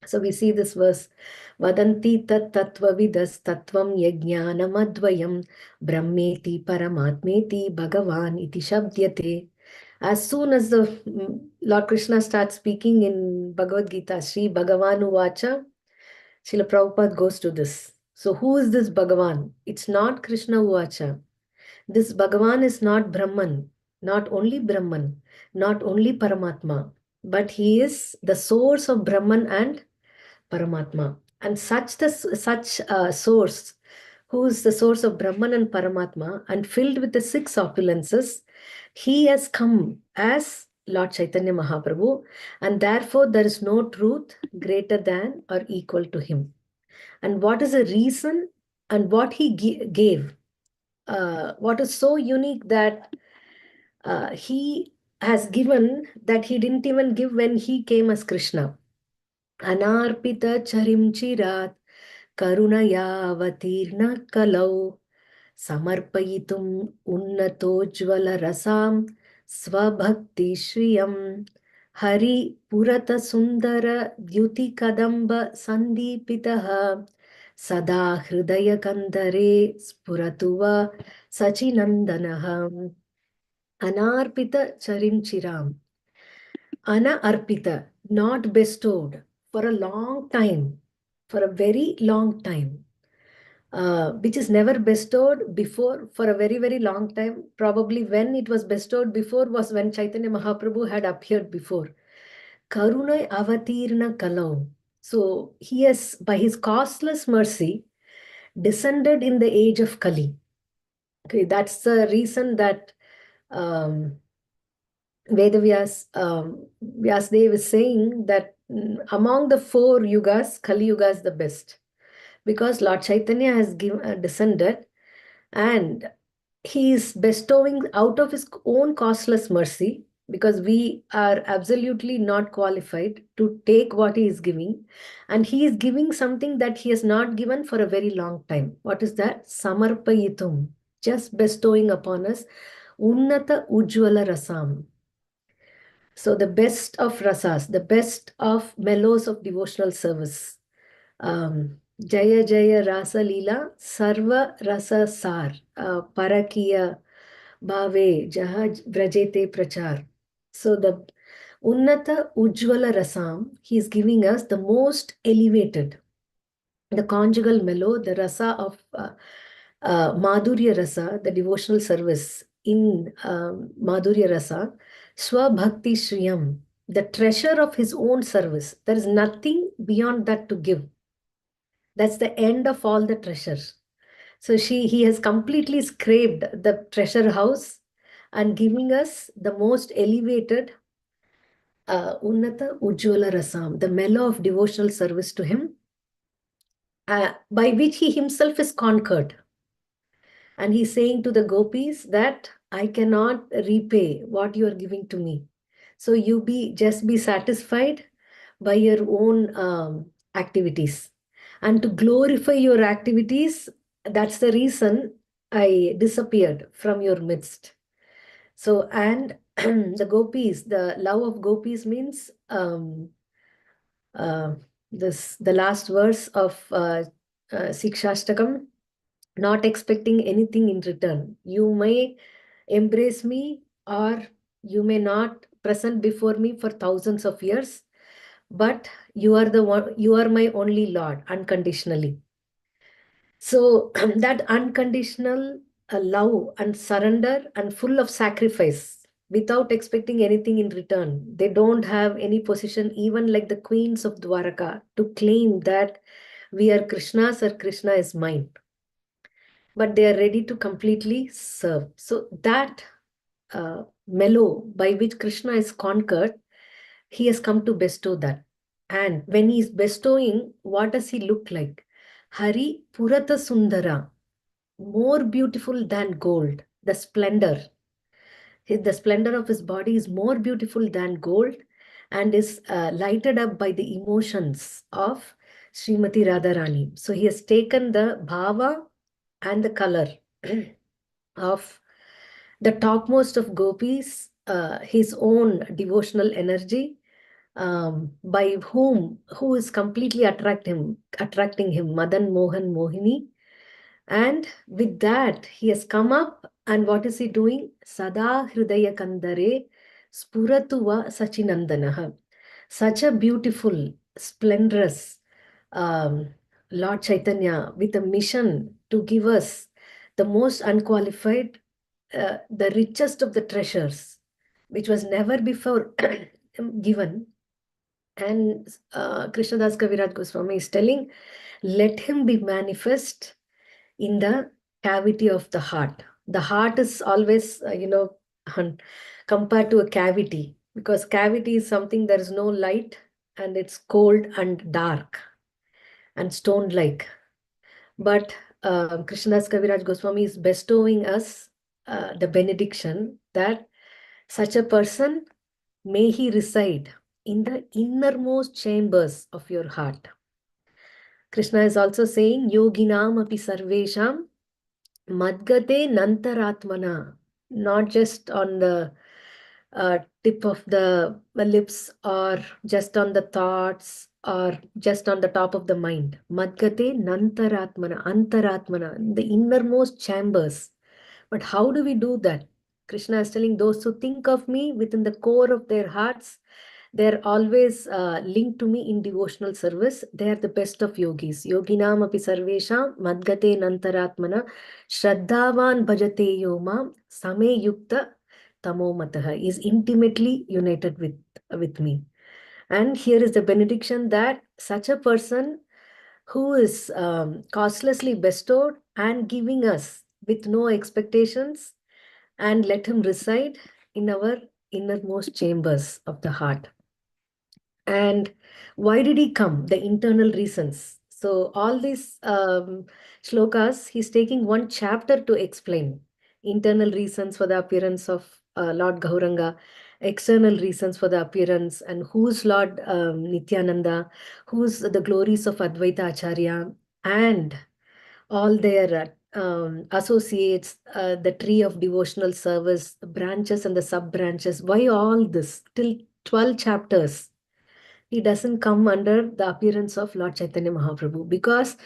Speaker 9: So we see this verse, Vadanti tat tattva vidas tattvam yajnanam advayam brahmeti paramatmeti bhagavan iti shabdyate. As soon as the Lord Krishna starts speaking in Bhagavad Gita, Sri Bhagavanu Vacha, Srila Prabhupada goes to this. So who is this Bhagavan? It's not Krishna Vacha. This Bhagavan is not Brahman, not only Brahman, not only Paramatma, but he is the source of Brahman and Paramatma. And such source, who is the source of Brahman and Paramatma and filled with the 6 opulences, he has come as Lord Chaitanya Mahaprabhu, and therefore there is no truth greater than or equal to him. And what is the reason and what he gave? What is so unique that he has given that he didn't even give when he came as Krishna. Anarpita charim chirat karunayavatirna kalau samarpayitum unnatojvala rasam svabhakti shriyam hari purata sundara dyuti kadamba sandipitaha sada hridaya kandare spuratuva sachinandanaha. Anarpita charim chiram. Ana arpita, not bestowed, for a long time, for a very long time, which is never bestowed before for a very, very long time. Probably when it was bestowed before was when Chaitanya Mahaprabhu had appeared before. Karuna avatirna kalau. So he has, by his causeless mercy, descended in the age of Kali. Okay, that's the reason that Vedavyas, Vyasdev is saying that among the 4 yugas, Kali Yuga is the best, because Lord Chaitanya has descended, and he is bestowing out of his own causeless mercy, because we are absolutely not qualified to take what he is giving, and he is giving something that he has not given for a very long time. What is that? Samarpayitum, just bestowing upon us Unnata Ujjvala Rasam. So the best of rasas, the best of mellows of devotional service. Jaya Jaya Rasa Leela Sarva Rasa Sar Parakiya Bhave Jaha Vrajete Prachar. So the Unnata Ujjvala Rasam, he is giving us the most elevated, the conjugal mellow, the rasa of Madhurya Rasa, the devotional service in Madhurya Rasa, Swabhakti Shriyam, the treasure of his own service. There is nothing beyond that to give. That's the end of all the treasures. So he has completely scraped the treasure house and giving us the most elevated Unnata Ujjvala Rasam, the mellow of devotional service to him, by which he himself is conquered. And he's saying to the gopis that I cannot repay what you are giving to me. So you just be satisfied by your own activities. And to glorify your activities, that's the reason I disappeared from your midst. So, and the gopis, the love of gopis means the last verse of Sikshashtakam, not expecting anything in return. You may embrace me or you may not present before me for thousands of years, but you are the one, you are my only Lord unconditionally. So that unconditional love and surrender and full of sacrifice without expecting anything in return. They don't have any position, even like the queens of Dwaraka, to claim that we are Krishna's or Krishna is mine. But they are ready to completely serve. So that mellow by which Krishna is conquered, he has come to bestow that. And when he is bestowing, what does he look like? Hari Purata Sundara, more beautiful than gold, the splendor. The splendor of his body is more beautiful than gold and is lighted up by the emotions of Srimati Radharani. So he has taken the bhava and the color of the topmost of gopis, his own devotional energy, by who is completely attracting him, Madan Mohan Mohini. And with that, he has come up, and what is he doing? Sada Hridaya Kandare Spuratuva Sachinandanaha. Such a beautiful, splendorous Lord Chaitanya with a mission to give us the most unqualified, the richest of the treasures, which was never before given. And Krishnadas Kaviraj Goswami is telling, let him be manifest in the cavity of the heart. The heart is always, compared to a cavity, because cavity is something there is no light and it's cold and dark and stone-like. But Krishnadas Kaviraj Goswami is bestowing us the benediction that such a person, may he reside in the innermost chambers of your heart. Krishna is also saying, Yoginam api sarvesham madgate nantaratmana, not just on the tip of the lips or just on the thoughts or just on the top of the mind. Madgate nantaratmana, antaratmana, the innermost chambers. But how do we do that? Krishna is telling those who think of me within the core of their hearts, they're always linked to me in devotional service. They are the best of yogis. Yoginam api sarvesham madgate nantaratmana shraddhavan bhajate yoma same yukta tamomataha, is intimately united with me. And here is the benediction that such a person who is costlessly bestowed and giving us with no expectations, and let him reside in our innermost chambers of the heart. And why did he come? The internal reasons. So all these shlokas, he's taking one chapter to explain internal reasons for the appearance of Lord Gauranga, external reasons for the appearance, and who's Lord Nityananda, who's the glories of Advaita Acharya, and all their associates the tree of devotional service, the branches and the sub-branches. Why all this? Till 12 chapters, he doesn't come under the appearance of Lord Chaitanya Mahaprabhu, because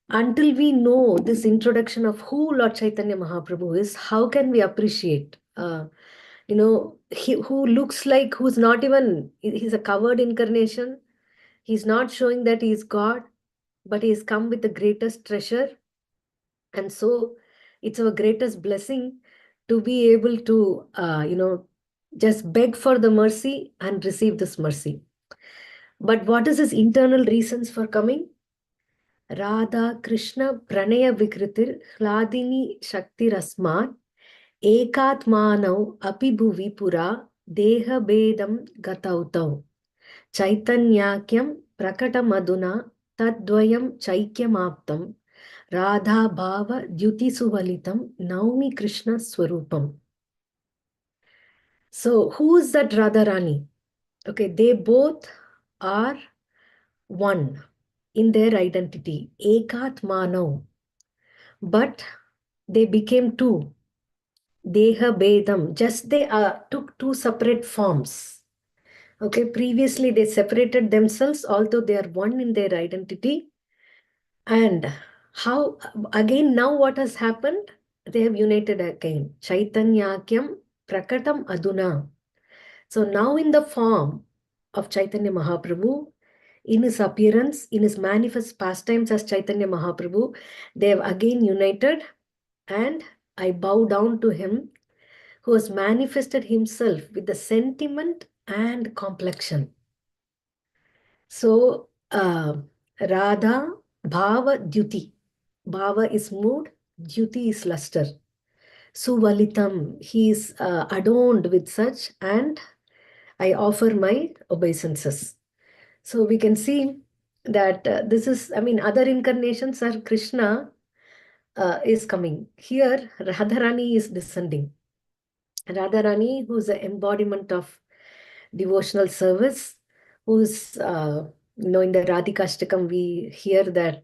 Speaker 9: until we know this introduction of who Lord Chaitanya Mahaprabhu is, how can we appreciate, who looks like, who's not even, he's a covered incarnation. He's not showing that he's God, but he's come with the greatest treasure. And so it's our greatest blessing to be able to, just beg for the mercy and receive this mercy. But what is his internal reasons for coming? Radha Krishna Pranaya Vikritir Hladini Shakti Rasmat Ekatmanau Api Bhuvi Pura Deha Bedam Gatautau Chaitanyakyam Prakatamaduna Tadvayam Chaikyamaptam Radha Bhava Dyuti Suvalitam Naumi Krishna Swarupam. So who is that Radharani? Okay, they both are one in their identity, Ekatmanau. But they became two. Deha Bedam, just they took two separate forms. Okay, previously they separated themselves, although they are one in their identity. And how, again, now what has happened? They have united again. Chaitanyakyam Prakatam Aduna. So now in the form of Chaitanya Mahaprabhu, in his appearance, in his manifest pastimes as Chaitanya Mahaprabhu, they have again united, and I bow down to him who has manifested himself with the sentiment and complexion. So, Radha, Bhava, Dyuti. Bhava is mood, Dyuti is luster. Suvalitam, he is adorned with such, and I offer my obeisances. So we can see that this is, other incarnations are Krishna is coming. Here, Radharani is descending. Radharani, who is the embodiment of devotional service, who's, in the Radhikashtakam, we hear that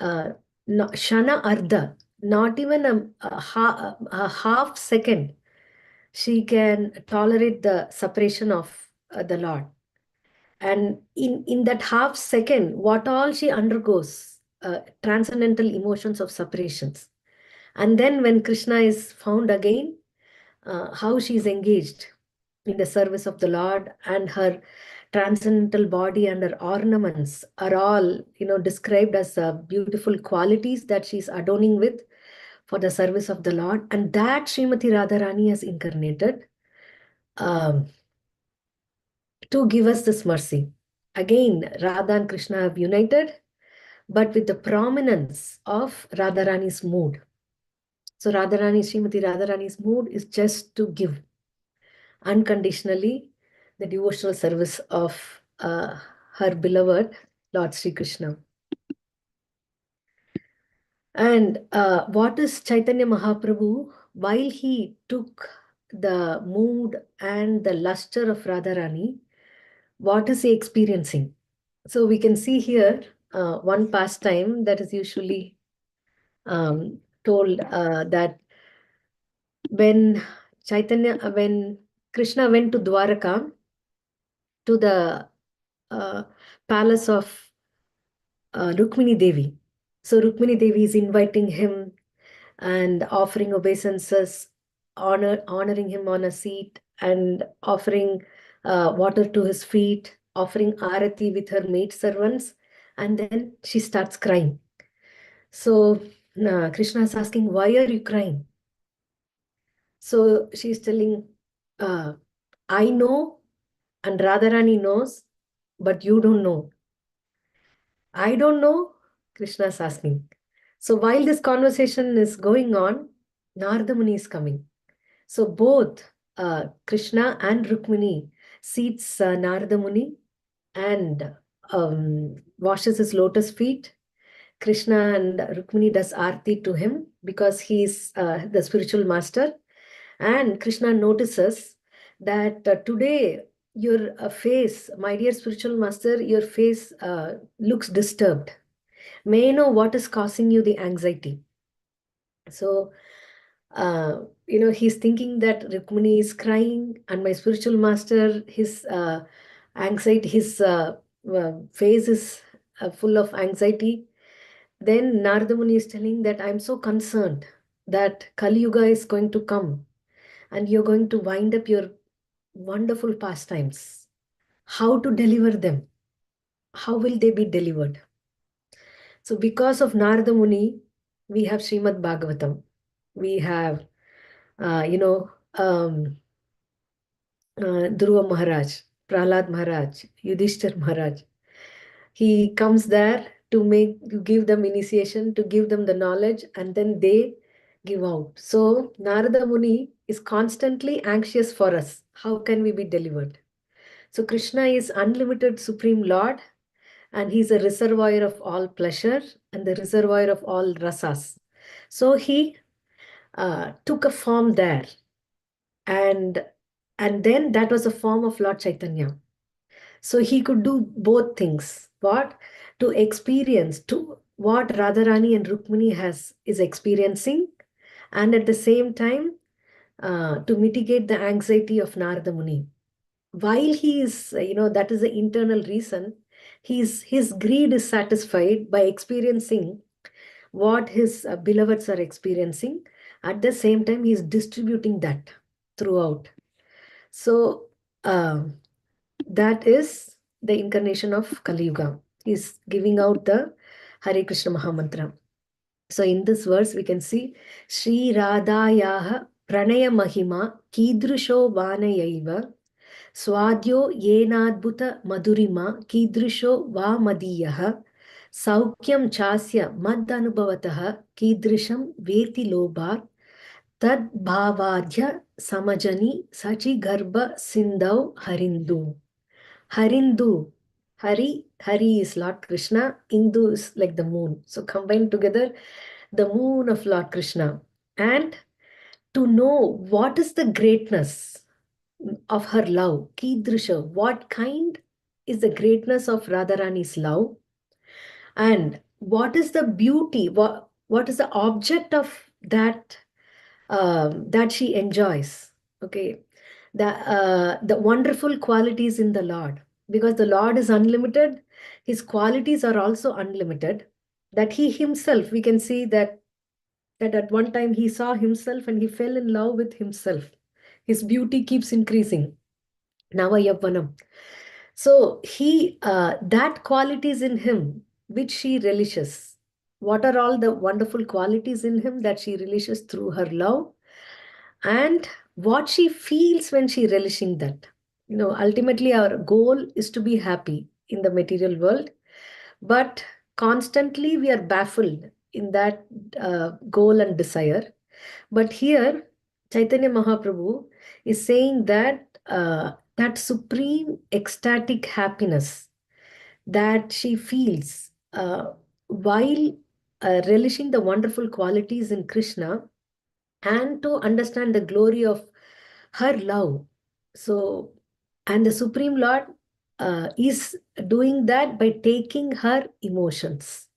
Speaker 9: Shana Ardha, not even a half second, she can tolerate the separation of the Lord. And in that half second, what all she undergoes, transcendental emotions of separations. And then when Krishna is found again, how she is engaged in the service of the Lord, and her transcendental body and her ornaments are all, described as beautiful qualities that she's adorning with for the service of the Lord. And that Srimati Radharani has incarnated to give us this mercy. Again, Radha and Krishna have united, but with the prominence of Radharani's mood. So Srimati Radharani's mood is just to give unconditionally the devotional service of her beloved Lord Sri Krishna. And what is Chaitanya Mahaprabhu? While he took the mood and the luster of Radharani, what is he experiencing? So we can see here one pastime that is usually told that when Krishna went to Dwaraka, to the palace of Rukmini Devi. So Rukmini Devi is inviting him and offering obeisances, honoring him on a seat, and offering water to his feet, offering arati with her maid servants, and then she starts crying. So Krishna is asking, why are you crying? So she's telling, I know, and Radharani knows, but you don't know. I don't know, Krishna is asking. So while this conversation is going on, Narada Muni is coming. So both Krishna and Rukmini seats Narada Muni and washes his lotus feet. Krishna and Rukmini does arti to him because he is the spiritual master. And Krishna notices that today your face, my dear spiritual master, your face looks disturbed. May I know what is causing you the anxiety? So, he's thinking that Rukmini is crying, and my spiritual master, his anxiety, his face is full of anxiety. Then Narada Muni is telling that I'm so concerned that Kali Yuga is going to come and you're going to wind up your wonderful pastimes. How to deliver them? How will they be delivered? So, because of Narada Muni, we have Srimad Bhagavatam. We have, Dhruva Maharaj, Prahlad Maharaj, Yudhishthir Maharaj. He comes there to give them initiation, to give them the knowledge, and then they give out. So Narada Muni is constantly anxious for us. How can we be delivered? So Krishna is unlimited Supreme Lord, and he's a reservoir of all pleasure and the reservoir of all rasas. So he took a form there, and then that was a form of Lord Chaitanya. So he could do both things. What? To experience to what Radharani and Rukmini is experiencing, and at the same time to mitigate the anxiety of Narada Muni. While he is, that is the internal reason, his greed is satisfied by experiencing what his beloveds are experiencing. At the same time, he is distributing that throughout. So that is the incarnation of Kali Yuga. He's giving out the Hare Krishna Mahamantra. So in this verse, we can see Sri Radhayaha Pranaya Mahima Kidrusho Vanayaiva Swadyo Yenadbhuta Madhurima Kidrusho Va Madiyaha Saukyam Chasya Mad Anubhavataha Kidrisham Veti Lobat Tad Bhavadhya Samajani Sachi Garbha Sindau Harindu. Harindu. Hari is Lord Krishna. Indu is like the moon. So combined together, the moon of Lord Krishna. And to know what is the greatness of her love, Kidrisha, what kind is the greatness of Radharani's love, and what is the beauty, what is the object of that that she enjoys. Okay, the wonderful qualities in the Lord, because the Lord is unlimited, his qualities are also unlimited. That he himself, we can see that at one time he saw himself and he fell in love with himself. His beauty keeps increasing. Navayavanam. So that qualities in him which she relishes. What are all the wonderful qualities in him that she relishes through her love? And what she feels when she relishing that. Ultimately our goal is to be happy in the material world, but constantly we are baffled in that goal and desire. But here Chaitanya Mahaprabhu is saying that that supreme ecstatic happiness that she feels while relishing the wonderful qualities in Krishna, and to understand the glory of her love. So, and the Supreme Lord is doing that by taking her emotions.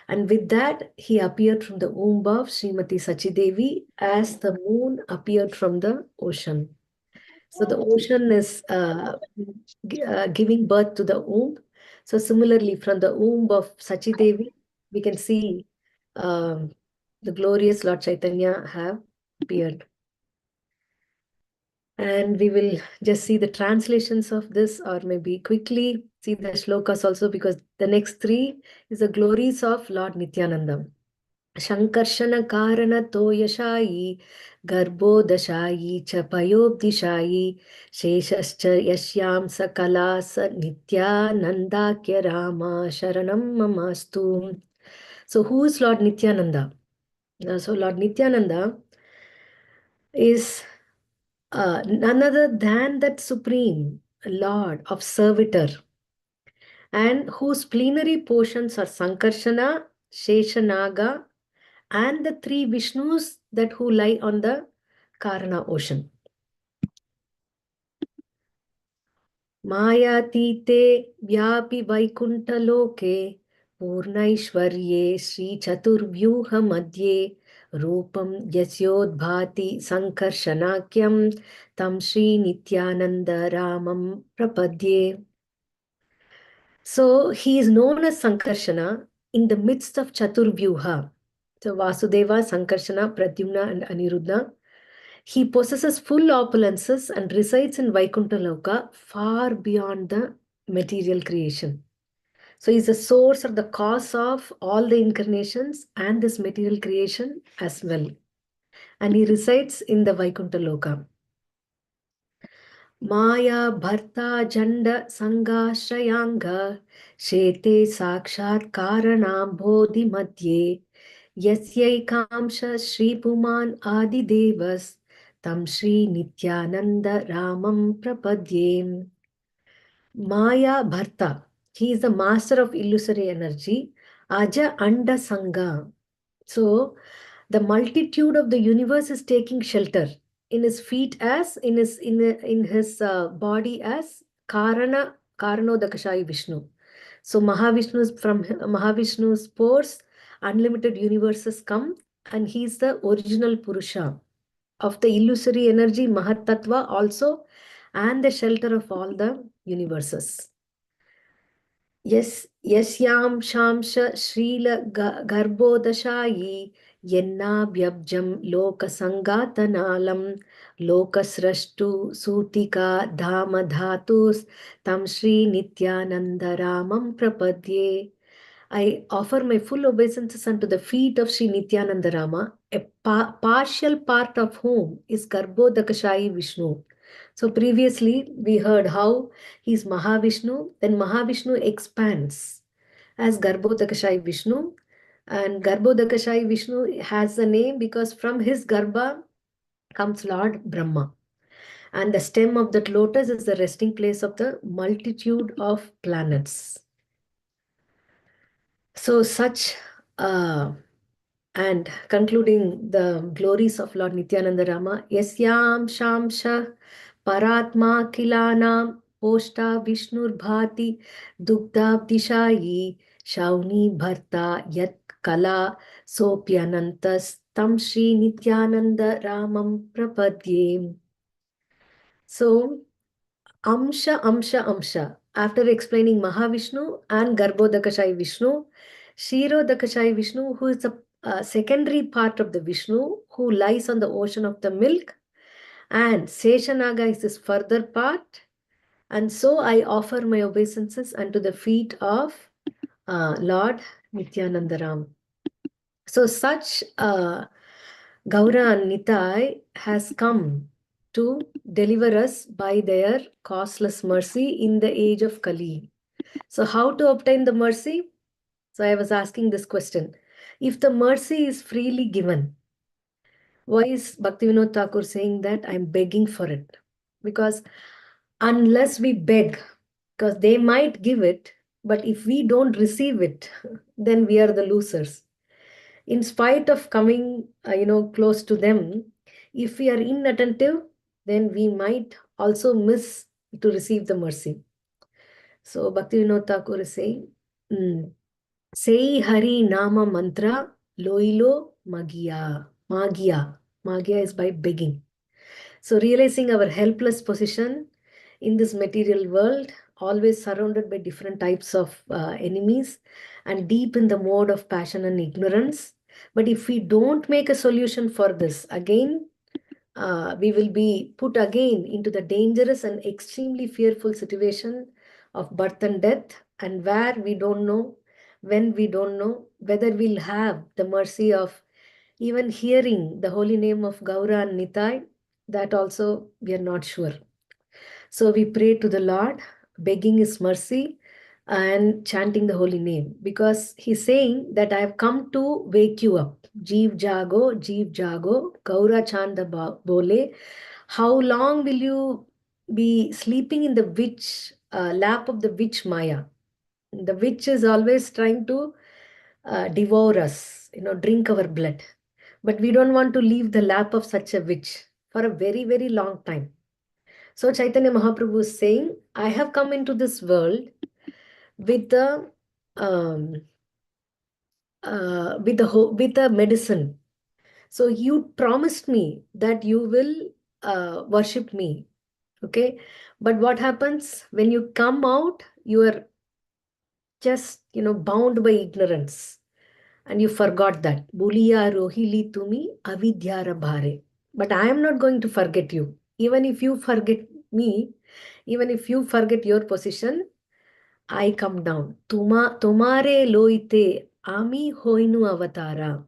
Speaker 9: And with that, he appeared from the womb of Srimati Sachidevi as the moon appeared from the ocean. So the ocean is giving birth to the womb. So similarly, from the womb of Sachidevi, we can see the glorious Lord Chaitanya have appeared. And we will just see the translations of this, or maybe quickly see the shlokas also, because the next three is the glories of Lord Nityananda. Shankarshana Karana Toyashayi Garbhodashayi Chapayobdishayi Sheshascha Yashyam Sakalasa Nityanandakya Rama Sharanam Mamastu. So who is Lord Nityananda? So Lord Nityananda is none other than that Supreme Lord of Servitor, and whose plenary portions are Sankarshana, Sheshanaga, and the three Vishnus that who lie on the Karana ocean. Mayatite Vyapi Vaikuntaloke Purnaishwarye Sri Chaturvyuha Madhye Rupam Yasyodbhati Sankarshanakyam Tam Sri Nityananda Ramam Prapadye. So he is known as Sankarshana in the midst of Chaturvyuha. So Vasudeva, Sankarshana, Pradyumna and Aniruddha. He possesses full opulences and resides in Vaikuntha Loka far beyond the material creation. So he's the source or the cause of all the incarnations and this material creation as well. And he resides in the Vaikuntha Loka. Maya Bharta Janda Sangashrayanga Shete Sakshat Karanam Bodhi Madhye Yasyaikamsha Sri Puman Adi Devas Tam Sri Nityananda Ramam Prapadye. Maya Bharta. He is the master of illusory energy. Aja Anda Sangha. So the multitude of the universe is taking shelter in his feet as in his body as Karanodakashayi Vishnu. So from Mahavishnu's pores, unlimited universes come, and he is the original Purusha of the illusory energy Mahat Tattva also, and the shelter of all the universes. Yes, Yasyam Shamsha Srila Garbhodashayi Yennabhyabjam Loka Sangatanalam Lokasrashtu Sutika Dhama Dhatus Tam Sri Nityananda Ramam Prapadye. I offer my full obeisances unto the feet of Sri Nityananda Rama, a partial part of whom is Garbhodakashayi Vishnu. So previously we heard how he is Mahavishnu, then Mahavishnu expands as Garbhodakashayi Vishnu, and Garbhodakashayi Vishnu has the name because from his Garbha comes Lord Brahma. And the stem of that lotus is the resting place of the multitude of planets. So such, and concluding the glories of Lord Nityananda Rama, Yasyam Shamsha Paratma Kilanam Poshta Vishnur Bhati Dugdha Dishayi Shauni Bharta Yat Kala Sopyanantas Tam Shri Nityananda Ramam Prapadye. So, Amsha. After explaining Mahavishnu and Garbhodakashayi Vishnu, Kshirodakashayi Vishnu, who is the secondary part of the Vishnu, who lies on the ocean of the milk, and Seshanaga is his further part. And so I offer my obeisances unto the feet of Lord Nityananda Ram. So such Gaura and Nitai has come to deliver us by their causeless mercy in the age of Kali. So how to obtain the mercy? So I was asking this question. If the mercy is freely given, why is Bhaktivinoda Thakur saying that I'm begging for it? Because unless we beg, because they might give it, but if we don't receive it, then we are the losers. In spite of coming, close to them, if we are inattentive, then we might also miss to receive the mercy. So Bhaktivinoda Thakur is saying, Sei Hari Nama Mantra Loilo Magia. Magia is by begging. So realizing our helpless position in this material world, always surrounded by different types of enemies and deep in the mode of passion and ignorance. But if we don't make a solution for this, again, we will be put again into the dangerous and extremely fearful situation of birth and death, and where we don't know, when we don't know, whether we'll have the mercy of even hearing the holy name of Gaura and Nitai. That also we are not sure. So we pray to the Lord, begging his mercy and chanting the holy name, because he's saying that I have come to wake you up. Jeev jago, Gaura chanda bole. How long will you be sleeping in the lap of the witch Maya? The witch is always trying to devour us, drink our blood. But we don't want to leave the lap of such a witch for a very, very long time. So Chaitanya Mahaprabhu is saying, I have come into this world with the with the medicine. So you promised me that you will worship me. Okay. But what happens when you come out, you are just, bound by ignorance. And you forgot that. Buliya rohili tumi avidyara bhare. But I am not going to forget you. Even if you forget me, even if you forget your position, I come down. Tomare loite ami hoinu avatara.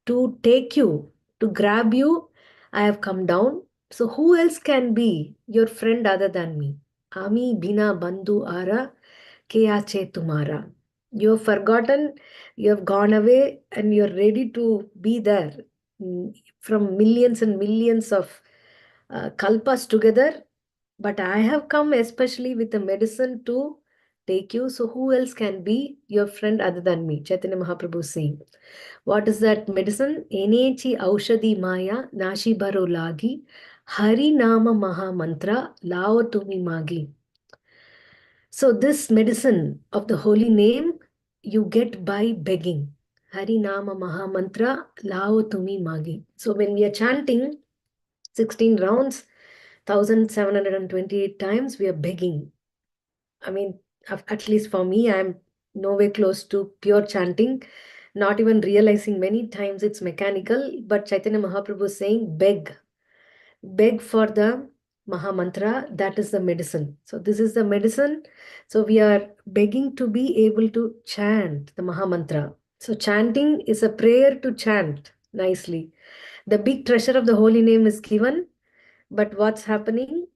Speaker 9: To take you, to grab you, I have come down. So who else can be your friend other than me? Ami bina bandhu ara ke ache tumara. You have forgotten, you have gone away, and you're ready to be there from millions and millions of kalpas together. But I have come especially with a medicine to take you. So who else can be your friend other than me? Chaitanya Mahaprabhu saying. What is that medicine? Enechi aushadi maya nashi baro lagi hari nama maha mantra lao tumi magi. So this medicine of the holy name you get by begging. Hari nama maha mantra lao tumi magi. So when we are chanting 16 rounds, 1728 times, we are begging. I mean, at least for me, I'm nowhere close to pure chanting, not even realizing many times it's mechanical. But Chaitanya Mahaprabhu is saying, beg for the Maha Mantra, that is the medicine. So this is the medicine. So we are begging to be able to chant the Maha Mantra. So chanting is a prayer to chant nicely. The big treasure of the holy name is given, but what's happening?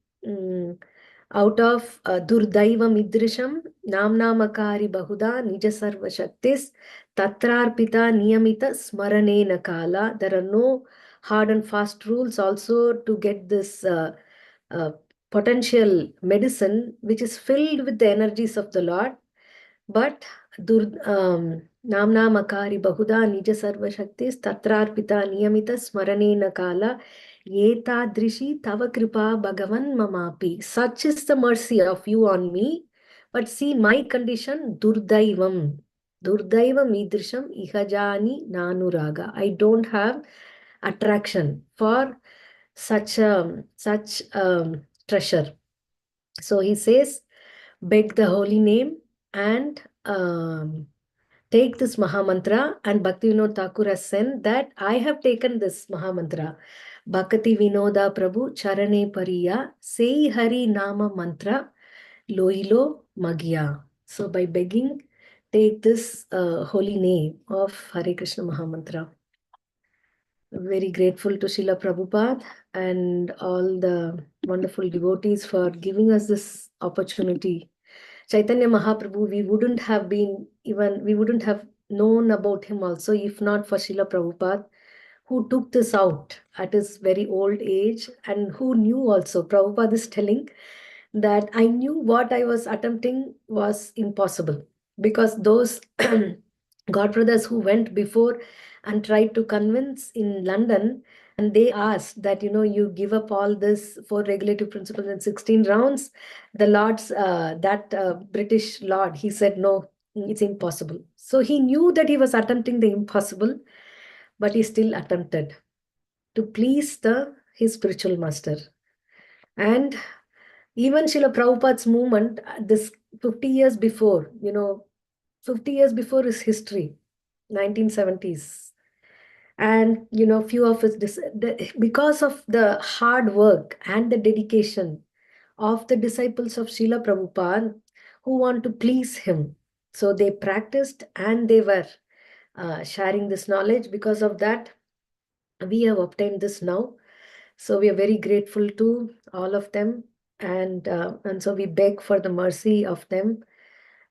Speaker 9: Out of Durdaiva Midrisham, Namnamakari Bahuda, Nija Sarva Shaktis, Tatrarpita Niyamita Smarane Nakala. There are no hard and fast rules also to get this potential medicine, which is filled with the energies of the Lord. But Namna Makari Bahuda Nija Sarva Shaktis Tatrarpita Niyamita Smarane Nakala Yetadrishi Tava Kripa Bhagavan Mamapi. Such is the mercy of you on me. But see my condition, Durdaivam. Durdaivam Idrisham Ihajani Nanuraga. I don't have attraction for such treasure. So he says, beg the holy name and take this Mahamantra. And Bhaktivinoda Thakur has said that I have taken this Mahamantra. Bhakti Vinoda Prabhu Charane Pariya Sei Hari Nama Mantra Loilo Magya. So by begging, take this holy name of Hare Krishna Mahamantra. Very grateful to Srila Prabhupada and all the wonderful devotees for giving us this opportunity. Chaitanya Mahaprabhu, we wouldn't have known about him also if not for Srila Prabhupada, who took this out at his very old age and who knew also. Prabhupada is telling that I knew what I was attempting was impossible because those godbrothers who went before and tried to convince in London, and they asked that, you give up all this 4 regulative principles in 16 rounds. The Lord's, British Lord, he said, no, it's impossible. So he knew that he was attempting the impossible, but he still attempted to please his spiritual master. And even Srila Prabhupada's movement, this 50 years before, 50 years before is history, 1970s. And, few of us, because of the hard work and the dedication of the disciples of Srila Prabhupada who want to please him. So they practiced and they were sharing this knowledge. Because of that, we have obtained this now. So we are very grateful to all of them. And so we beg for the mercy of them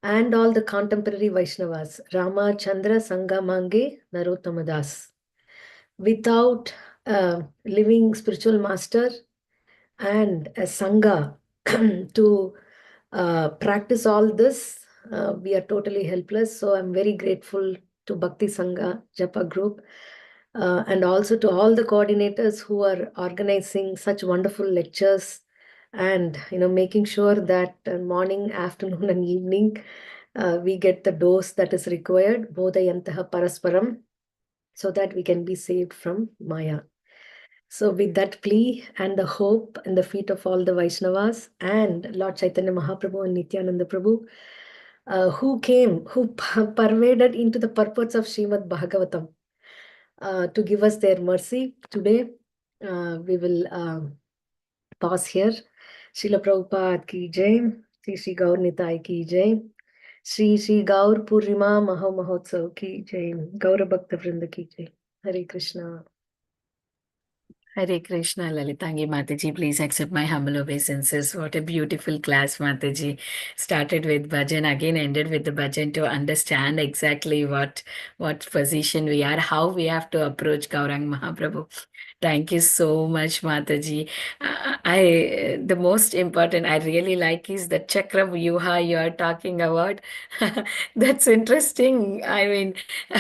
Speaker 9: and all the contemporary Vaishnavas, Rama Chandra Sangamange Narottamadas. Without a living spiritual master and a Sangha to practice all this, we are totally helpless. So I'm very grateful to Bhakti Sangha Japa group and also to all the coordinators who are organizing such wonderful lectures and making sure that morning, afternoon and evening we get the dose that is required, bodhayantaha parasparam, so that we can be saved from Maya. So with that plea and the hope and the feet of all the Vaishnavas and Lord Chaitanya Mahaprabhu and Nityananda Prabhu, who came, who pervaded into the purports of Srimad Bhagavatam to give us their mercy. Today, we will pause here. Srila Prabhupada ki jai, Sri Sri Gaur Nitai ki jai, Sri Sri Gaur Purnima Maha Mahotsav ki jai, Gaura Bhakta Vrinda ki jai. Hare Krishna.
Speaker 1: Hare Krishna, Lalitangi Mataji, please accept my humble obeisances. What a beautiful class, Mataji. Started with bhajan, again ended with the bhajan to understand exactly what position we are, how we have to approach Gaurang Mahaprabhu. Thank you so much, Mataji. The most important I really like is the chakra vyuha you are talking about. That's interesting. I mean,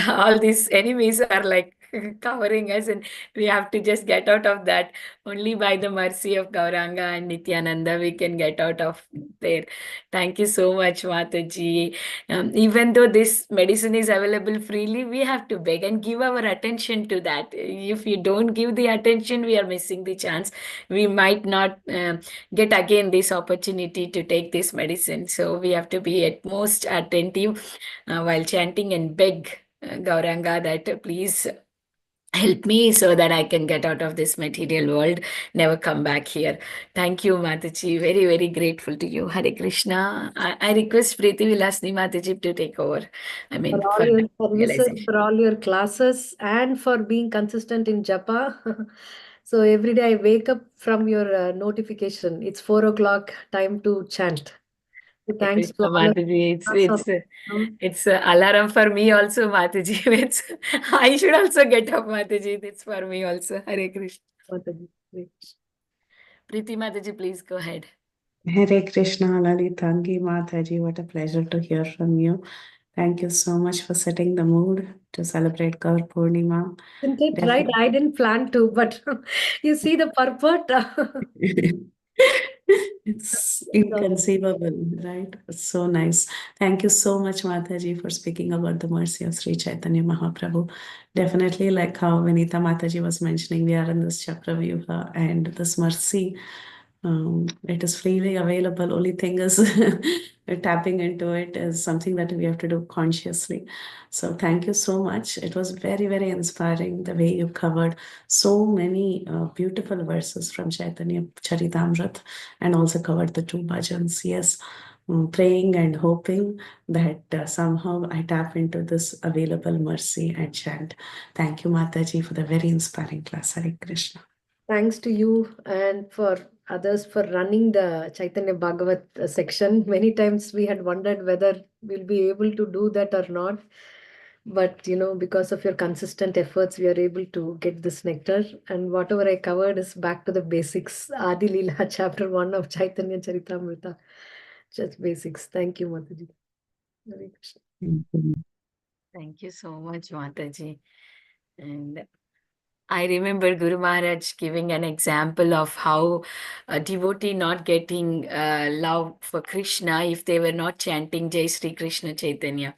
Speaker 1: all these enemies are like covering us, and we have to just get out of that. Only by the mercy of Gauranga and Nityananda we can get out of there. Thank you so much, Mataji. Even though this medicine is available freely, we have to beg and give our attention to that. If you don't give the attention, we are missing the chance. We might not get again this opportunity to take this medicine. So we have to be at most attentive while chanting and beg Gauranga that please help me so that I can get out of this material world, never come back here. Thank you, Mataji. Very, very grateful to you. Hare Krishna. I request Preeti Vilasni Mataji to take over. I
Speaker 9: For
Speaker 1: mean,
Speaker 9: all
Speaker 1: for
Speaker 9: your
Speaker 1: the
Speaker 9: services,
Speaker 1: realization.
Speaker 9: for all your classes, and for being consistent in japa. So every day I wake up from your notification. It's 4 o'clock time to chant. So
Speaker 1: Hare
Speaker 9: thanks to
Speaker 1: Krishna,
Speaker 9: all of
Speaker 1: Mataji.
Speaker 9: us.
Speaker 1: It's a alarm for me also, Mataji. It's, I should also get up, Mataji. It's for me also. Hare Krishna.
Speaker 9: Mataji.
Speaker 1: Preeti Mataji, please go ahead.
Speaker 8: Hare Krishna, Lalitangi Mataji, what a pleasure to hear from you. Thank you so much for setting the mood to celebrate Gaur Purnima.
Speaker 9: Isn't it right? I didn't plan to, but you see the purport.
Speaker 8: It's inconceivable, right? It's so nice. Thank you so much, Mataji, for speaking about the mercy of Sri Chaitanya Mahaprabhu. Definitely, like how Vinita Mataji was mentioning, we are in this Chakravyuha and this mercy. It is freely available. Only thing is tapping into it is something that we have to do consciously. So thank you so much. It was very, very inspiring the way you covered so many beautiful verses from Chaitanya Charitamrita and also covered the two bhajans. Yes, praying and hoping that somehow I tap into this available mercy and chant. Thank you, Mataji, for the very inspiring class. Hare Krishna.
Speaker 9: Thanks to you and for others for running the Chaitanya Bhagavat section. Many times we had wondered whether we'll be able to do that or not. But, because of your consistent efforts, we are able to get this nectar. And whatever I covered is back to the basics. Adi Leela, chapter 1 of Chaitanya Charitamrita. Just basics. Thank you, Mataji. Hare Krishna.
Speaker 1: Thank you so much, Mataji. And I remember Guru Maharaj giving an example of how a devotee not getting love for Krishna if they were not chanting Jai Sri Krishna Chaitanya.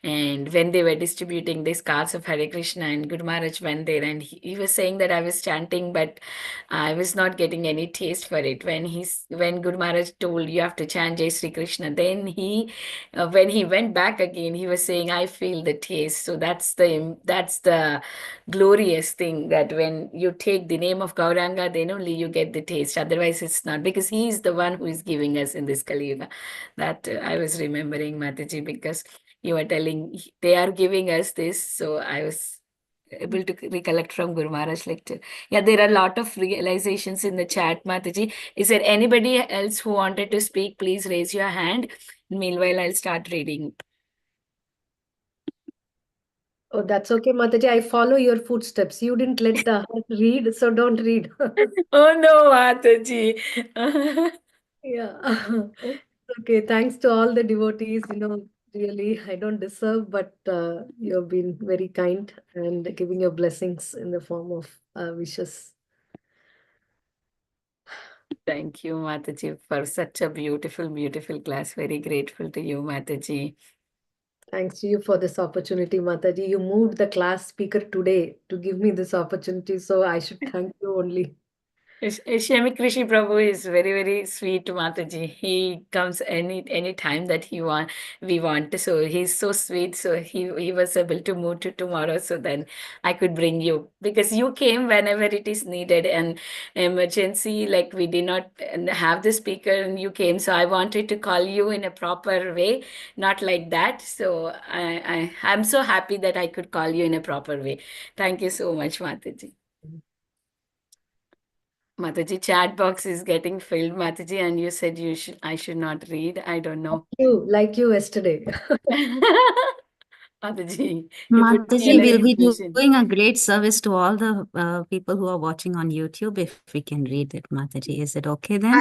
Speaker 1: And when they were distributing these cards of Hare Krishna, and Guru Maharaj went there and he was saying that I was chanting, but I was not getting any taste for it. When Guru Maharaj told you have to chant Jai Sri Krishna, then when he went back again, he was saying, I feel the taste. So that's the glorious thing, that when you take the name of Gauranga, then only you get the taste. Otherwise, it's not, because he is the one who is giving us in this Kali Yuga. That I was remembering, Mataji, because you were telling they are giving us this. So I was able to recollect from Guru Maharaj lecture. Yeah, there are a lot of realizations in the chat, Mataji. Is there anybody else who wanted to speak? Please raise your hand. Meanwhile, I'll start reading.
Speaker 9: Oh, that's okay, Mataji. I follow your footsteps. You didn't let the read, so don't read.
Speaker 1: Oh no, Mataji.
Speaker 9: Yeah. Okay, thanks to all the devotees. Really, I don't deserve, but you have been very kind and giving your blessings in the form of wishes.
Speaker 1: Thank you, Mataji, for such a beautiful, beautiful class. Very grateful to you, Mataji.
Speaker 9: Thanks to you for this opportunity, Mataji. You moved the class speaker today to give me this opportunity, so I should thank you only.
Speaker 1: Shemi Krishi Prabhu is very, very sweet, Mataji. He comes any time that we want. So he's so sweet. So he was able to move to tomorrow. So then I could bring you because you came whenever it is needed and emergency, like we did not have the speaker and you came. So I wanted to call you in a proper way, not like that. So I'm so happy that I could call you in a proper way. Thank you so much, Mataji. Mataji, chat box is getting filled, Mataji, and you said I should not read. I don't know.
Speaker 9: Like you yesterday.
Speaker 1: Mataji, you put me
Speaker 7: Mataji,
Speaker 1: in a
Speaker 7: we'll be
Speaker 1: situation.
Speaker 7: doing a great service to all the people who are watching on YouTube if we can read it, Mataji. Is it okay then?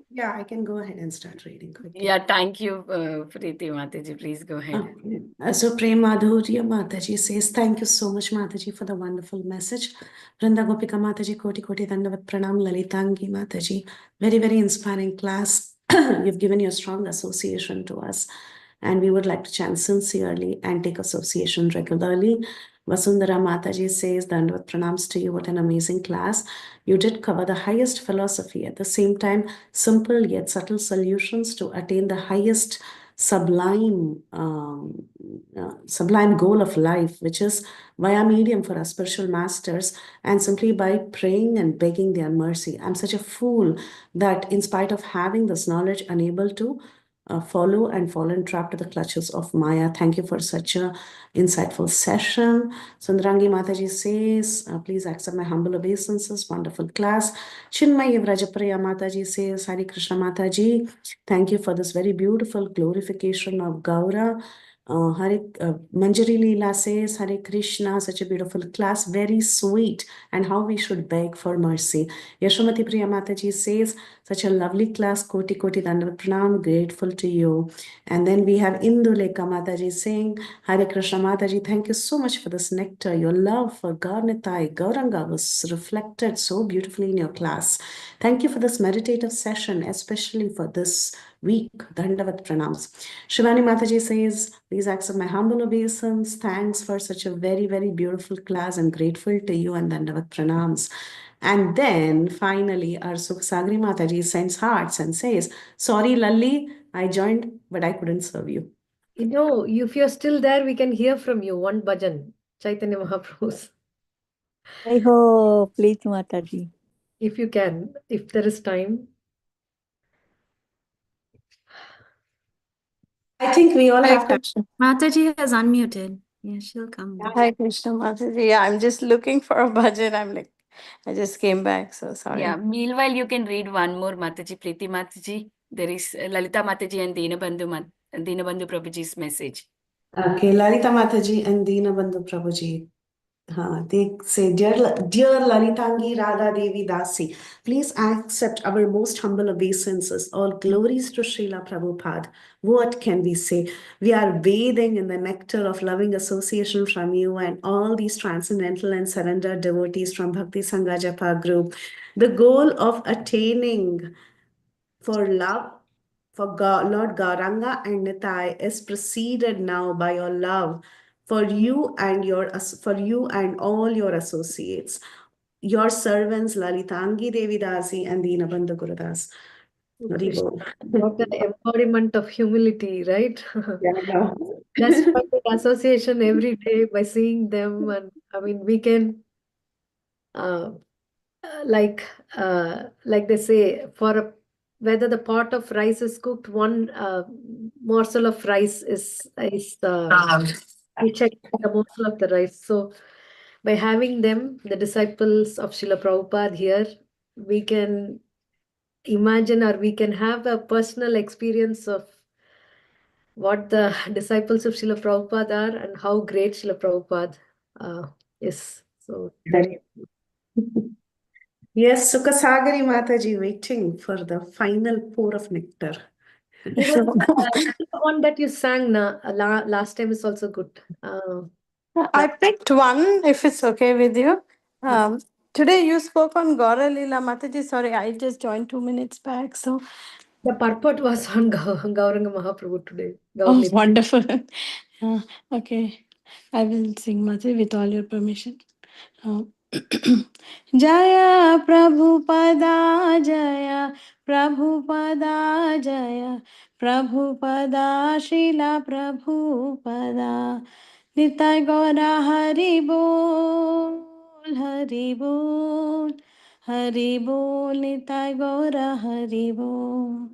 Speaker 8: Yeah, I can go ahead and start reading quickly.
Speaker 1: Yeah, thank you, Preeti Mataji. Please go ahead.
Speaker 8: Okay. So Prem Madhurya Mataji says, thank you so much, Mataji, for the wonderful message. Vranda Gopika Mataji, Koti Koti Dandavat Pranam Lalitangi Mataji. Very, very inspiring class. You've given your strong association to us. And we would like to chant sincerely and take association regularly. Vasundhara Mataji says, Dandavat Pranams to you. What an amazing class. You did cover the highest philosophy. At the same time, simple yet subtle solutions to attain the highest sublime goal of life, which is via medium for our spiritual masters and simply by praying and begging their mercy. I'm such a fool that in spite of having this knowledge, unable to follow and fall trapped to the clutches of Maya. Thank you for such a insightful session. Sundarangi Mataji says, please accept my humble obeisances. Wonderful class. Chinmay Vrajapriya Mataji says, Hari Krishna Mataji, thank you for this very beautiful glorification of Gaura. Manjari Leela says, Hare Krishna, such a beautiful class, very sweet, and how we should beg for mercy. Yashamati Priya Mataji says, such a lovely class, Koti Koti Dandavat Pranam, grateful to you. And then we have Induleka Mataji saying, Hare Krishna Mataji, thank you so much for this nectar. Your love for Garnitai, Gauranga was reflected so beautifully in your class. Thank you for this meditative session, especially for this week. Dandavat Pranams. Shivani Mataji says, please accept my humble obeisance. Thanks for such a very, very beautiful class. I'm grateful to you and Dandavat Pranams. And then finally, our Sukhsagri Mataji sends hearts and says, sorry, Lalli, I joined, but I couldn't serve you.
Speaker 9: You know, if you're still there, we can hear from you. One bhajan, Chaitanya Mahaprabhu's.
Speaker 6: Jai Ho, please, Mataji.
Speaker 9: If you can, if there is time.
Speaker 8: I think we all have time.
Speaker 7: Mataji has unmuted. Yeah, she'll come back.
Speaker 2: Hi, Krishna Mataji. Yeah, I'm just looking for a bhajan. I just came back, so sorry.
Speaker 1: Yeah, meanwhile, you can read one more, Mataji, Preeti Mataji. There is Lalita Mataji and Dinabandhu Prabhuji's message.
Speaker 8: Okay, Lalita Mataji and Dinabandhu Prabhuji. They say, dear Lalitangi Radha Devi Dasi, please accept our most humble obeisances. All glories to Srila Prabhupada. What can we say? We are bathing in the nectar of loving association from you and all these transcendental and surrendered devotees from Bhakti Sangha Japa group. The goal of attaining for love for Lord Gauranga and Nitai is preceded now by your love for you and all your associates, your servants Lalitangi Devidasi and Dinabandhu Gurudas.
Speaker 9: What an embodiment of humility, right?
Speaker 8: Yeah.
Speaker 9: Just by the association every day by seeing them, and I mean, we can, like they say, whether the pot of rice is cooked, one morsel of rice is we check the morsel of the rice. So by having them, the disciples of Srila Prabhupada here, we can imagine or we can have a personal experience of what the disciples of Srila Prabhupada are and how great Srila Prabhupada is. So
Speaker 8: Yes, Sukasagari Mataji waiting for the final pour of nectar.
Speaker 9: The one that you sang last time is also good.
Speaker 2: I picked one, if it's okay with you. Today you spoke on Gaura Leela Mataji. Sorry, I just joined 2 minutes back. So
Speaker 9: the purport was on Gauranga Mahaprabhu today.
Speaker 2: oh, wonderful.
Speaker 10: Okay, I will sing Mataji with all your permission. Jaya Prabhupada, Jaya Prabhupada, Jaya Prabhupada, Srila Prabhupada. Nitai Gaura Hari Bol, Hari Bol, Hari Bol, Nitai Gaura Hari Bol.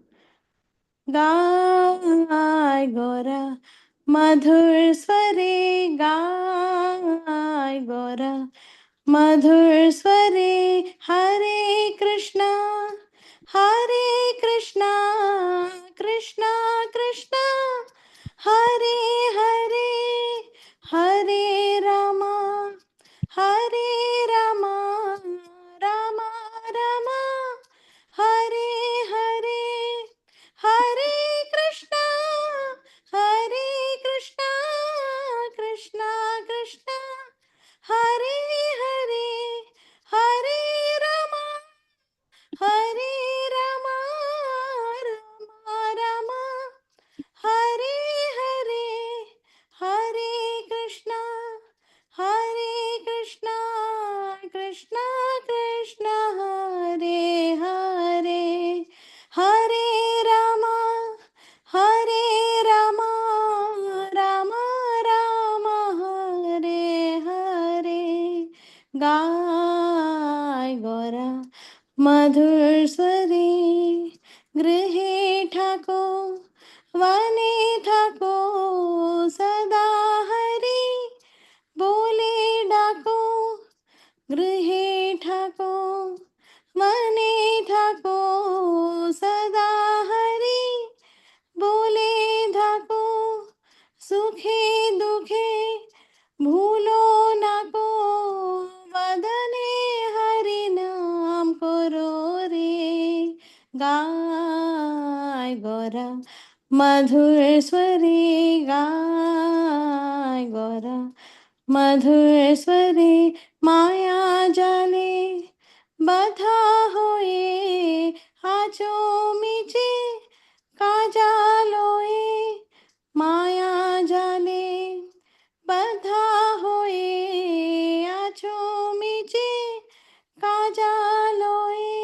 Speaker 10: गाय गोरा मधुर स्वरे गाय गोरा मधुर स्वरे हरे कृष्णा कृष्णा कृष्णा हरे हरे हरे रामा रामा रामा हरे हरे हरे कृष्णा कृष्णा कृष्णा हरे हरे हरे रामा रामा रामा हरे हरे हरे कृष्णा कृष्णा कृष्णा हरे हरे हरे रामा रामा रामा हरे हरे गाय गोरा मधुर स्वरे गृहे ठाको वने ठाको सदा हरि बोले डाको गृहे ठाको वने ठाको सदा हरि बोले धाको सुखे दुखे भूलो नाको वदने हरि नाम करो रे गाय गोरा मधुर स्वरे गाय गोरा मधुर स्वरे माया जाले बधा होए आचो मीचे काजालोए माया जाले बधा होए आछो मीचे काजालोए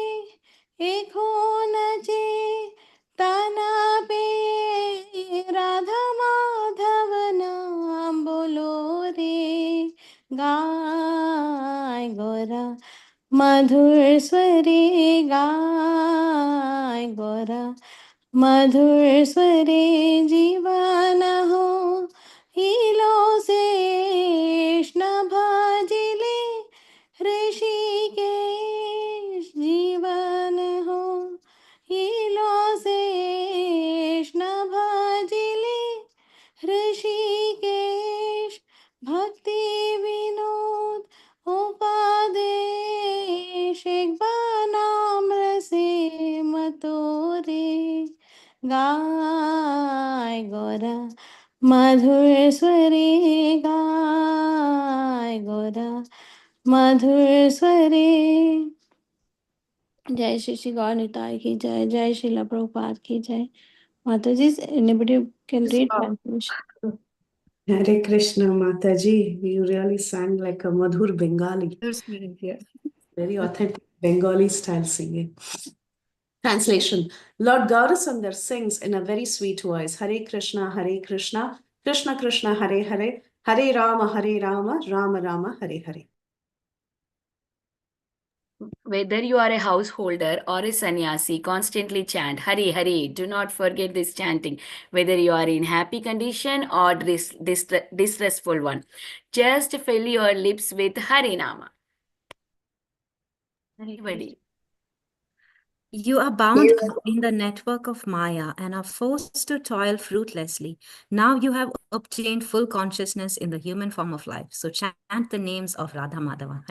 Speaker 10: एखो नचे तना पे राधा माधव नाम बोलो रे गाय गोरा मधुर स्वरे गाय गोरा मधुर स्वरे जीवन हो हिलो से कृष्ण भजिले ऋषिकेश जीवन हो हिलो से कृष्ण भजिले ऋषिकेश भक्ति विनोद उपादेश एक नाम रसे मतोरे गाय गोरा मधुर स्वरे गाय गोरा मधुर स्वरे जय श्री गौर निताई की जय जय श्रीला प्रभुपाद की जय माताजी anybody can read translation
Speaker 8: Hare Krishna, Mataji. You really sang like a Madhur Bengali.
Speaker 6: Yeah.
Speaker 8: Very authentic Bengali style singing. Translation. Lord Gaurasundar sings in a very sweet voice. Hare Krishna, Krishna Krishna, Hare Hare, Hare Rama, Rama Rama, Hare Hare.
Speaker 1: Whether you are a householder or a sannyasi, constantly chant Hari Hari. Do not forget this chanting, whether you are in happy condition or distressful one. Just fill your lips with Hari Nama. Anybody?
Speaker 7: You are bound up in the network of Maya and are forced to toil fruitlessly. Now you have obtained full consciousness in the human form of life. So chant the names of Radha Madhava.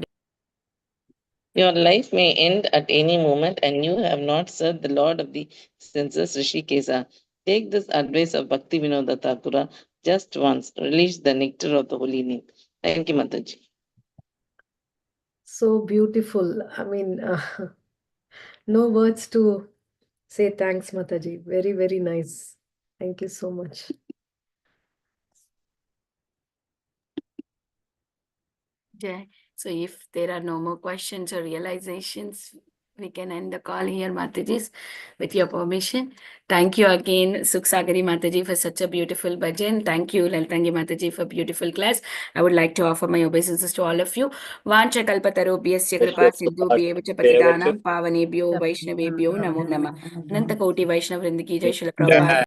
Speaker 11: Your life may end at any moment, and you have not served the Lord of the senses, Rishikesa. Take this advice of Bhakti Vinoda Thakura just once. Release the nectar of the holy name. Thank you, Mataji.
Speaker 9: So beautiful. I mean, no words to say thanks, Mataji. Very, very nice. Thank you so much.
Speaker 1: Jai. So if there are no more questions or realizations, we can end the call here, Matajis, with your permission. Thank you again, Suksagari Mataji, for such a beautiful bhajan. Thank you, Lalitangi Mataji, for beautiful class. I would like to offer my obeisances to all of you. Vancha kalpatarubhyasya kripa sindhubhyev cha patitanam pavanebhyo vaishnavebhyo namo namah. Ananta Koti Vaishnav Vrinda ki Jai Srila Prabhupada.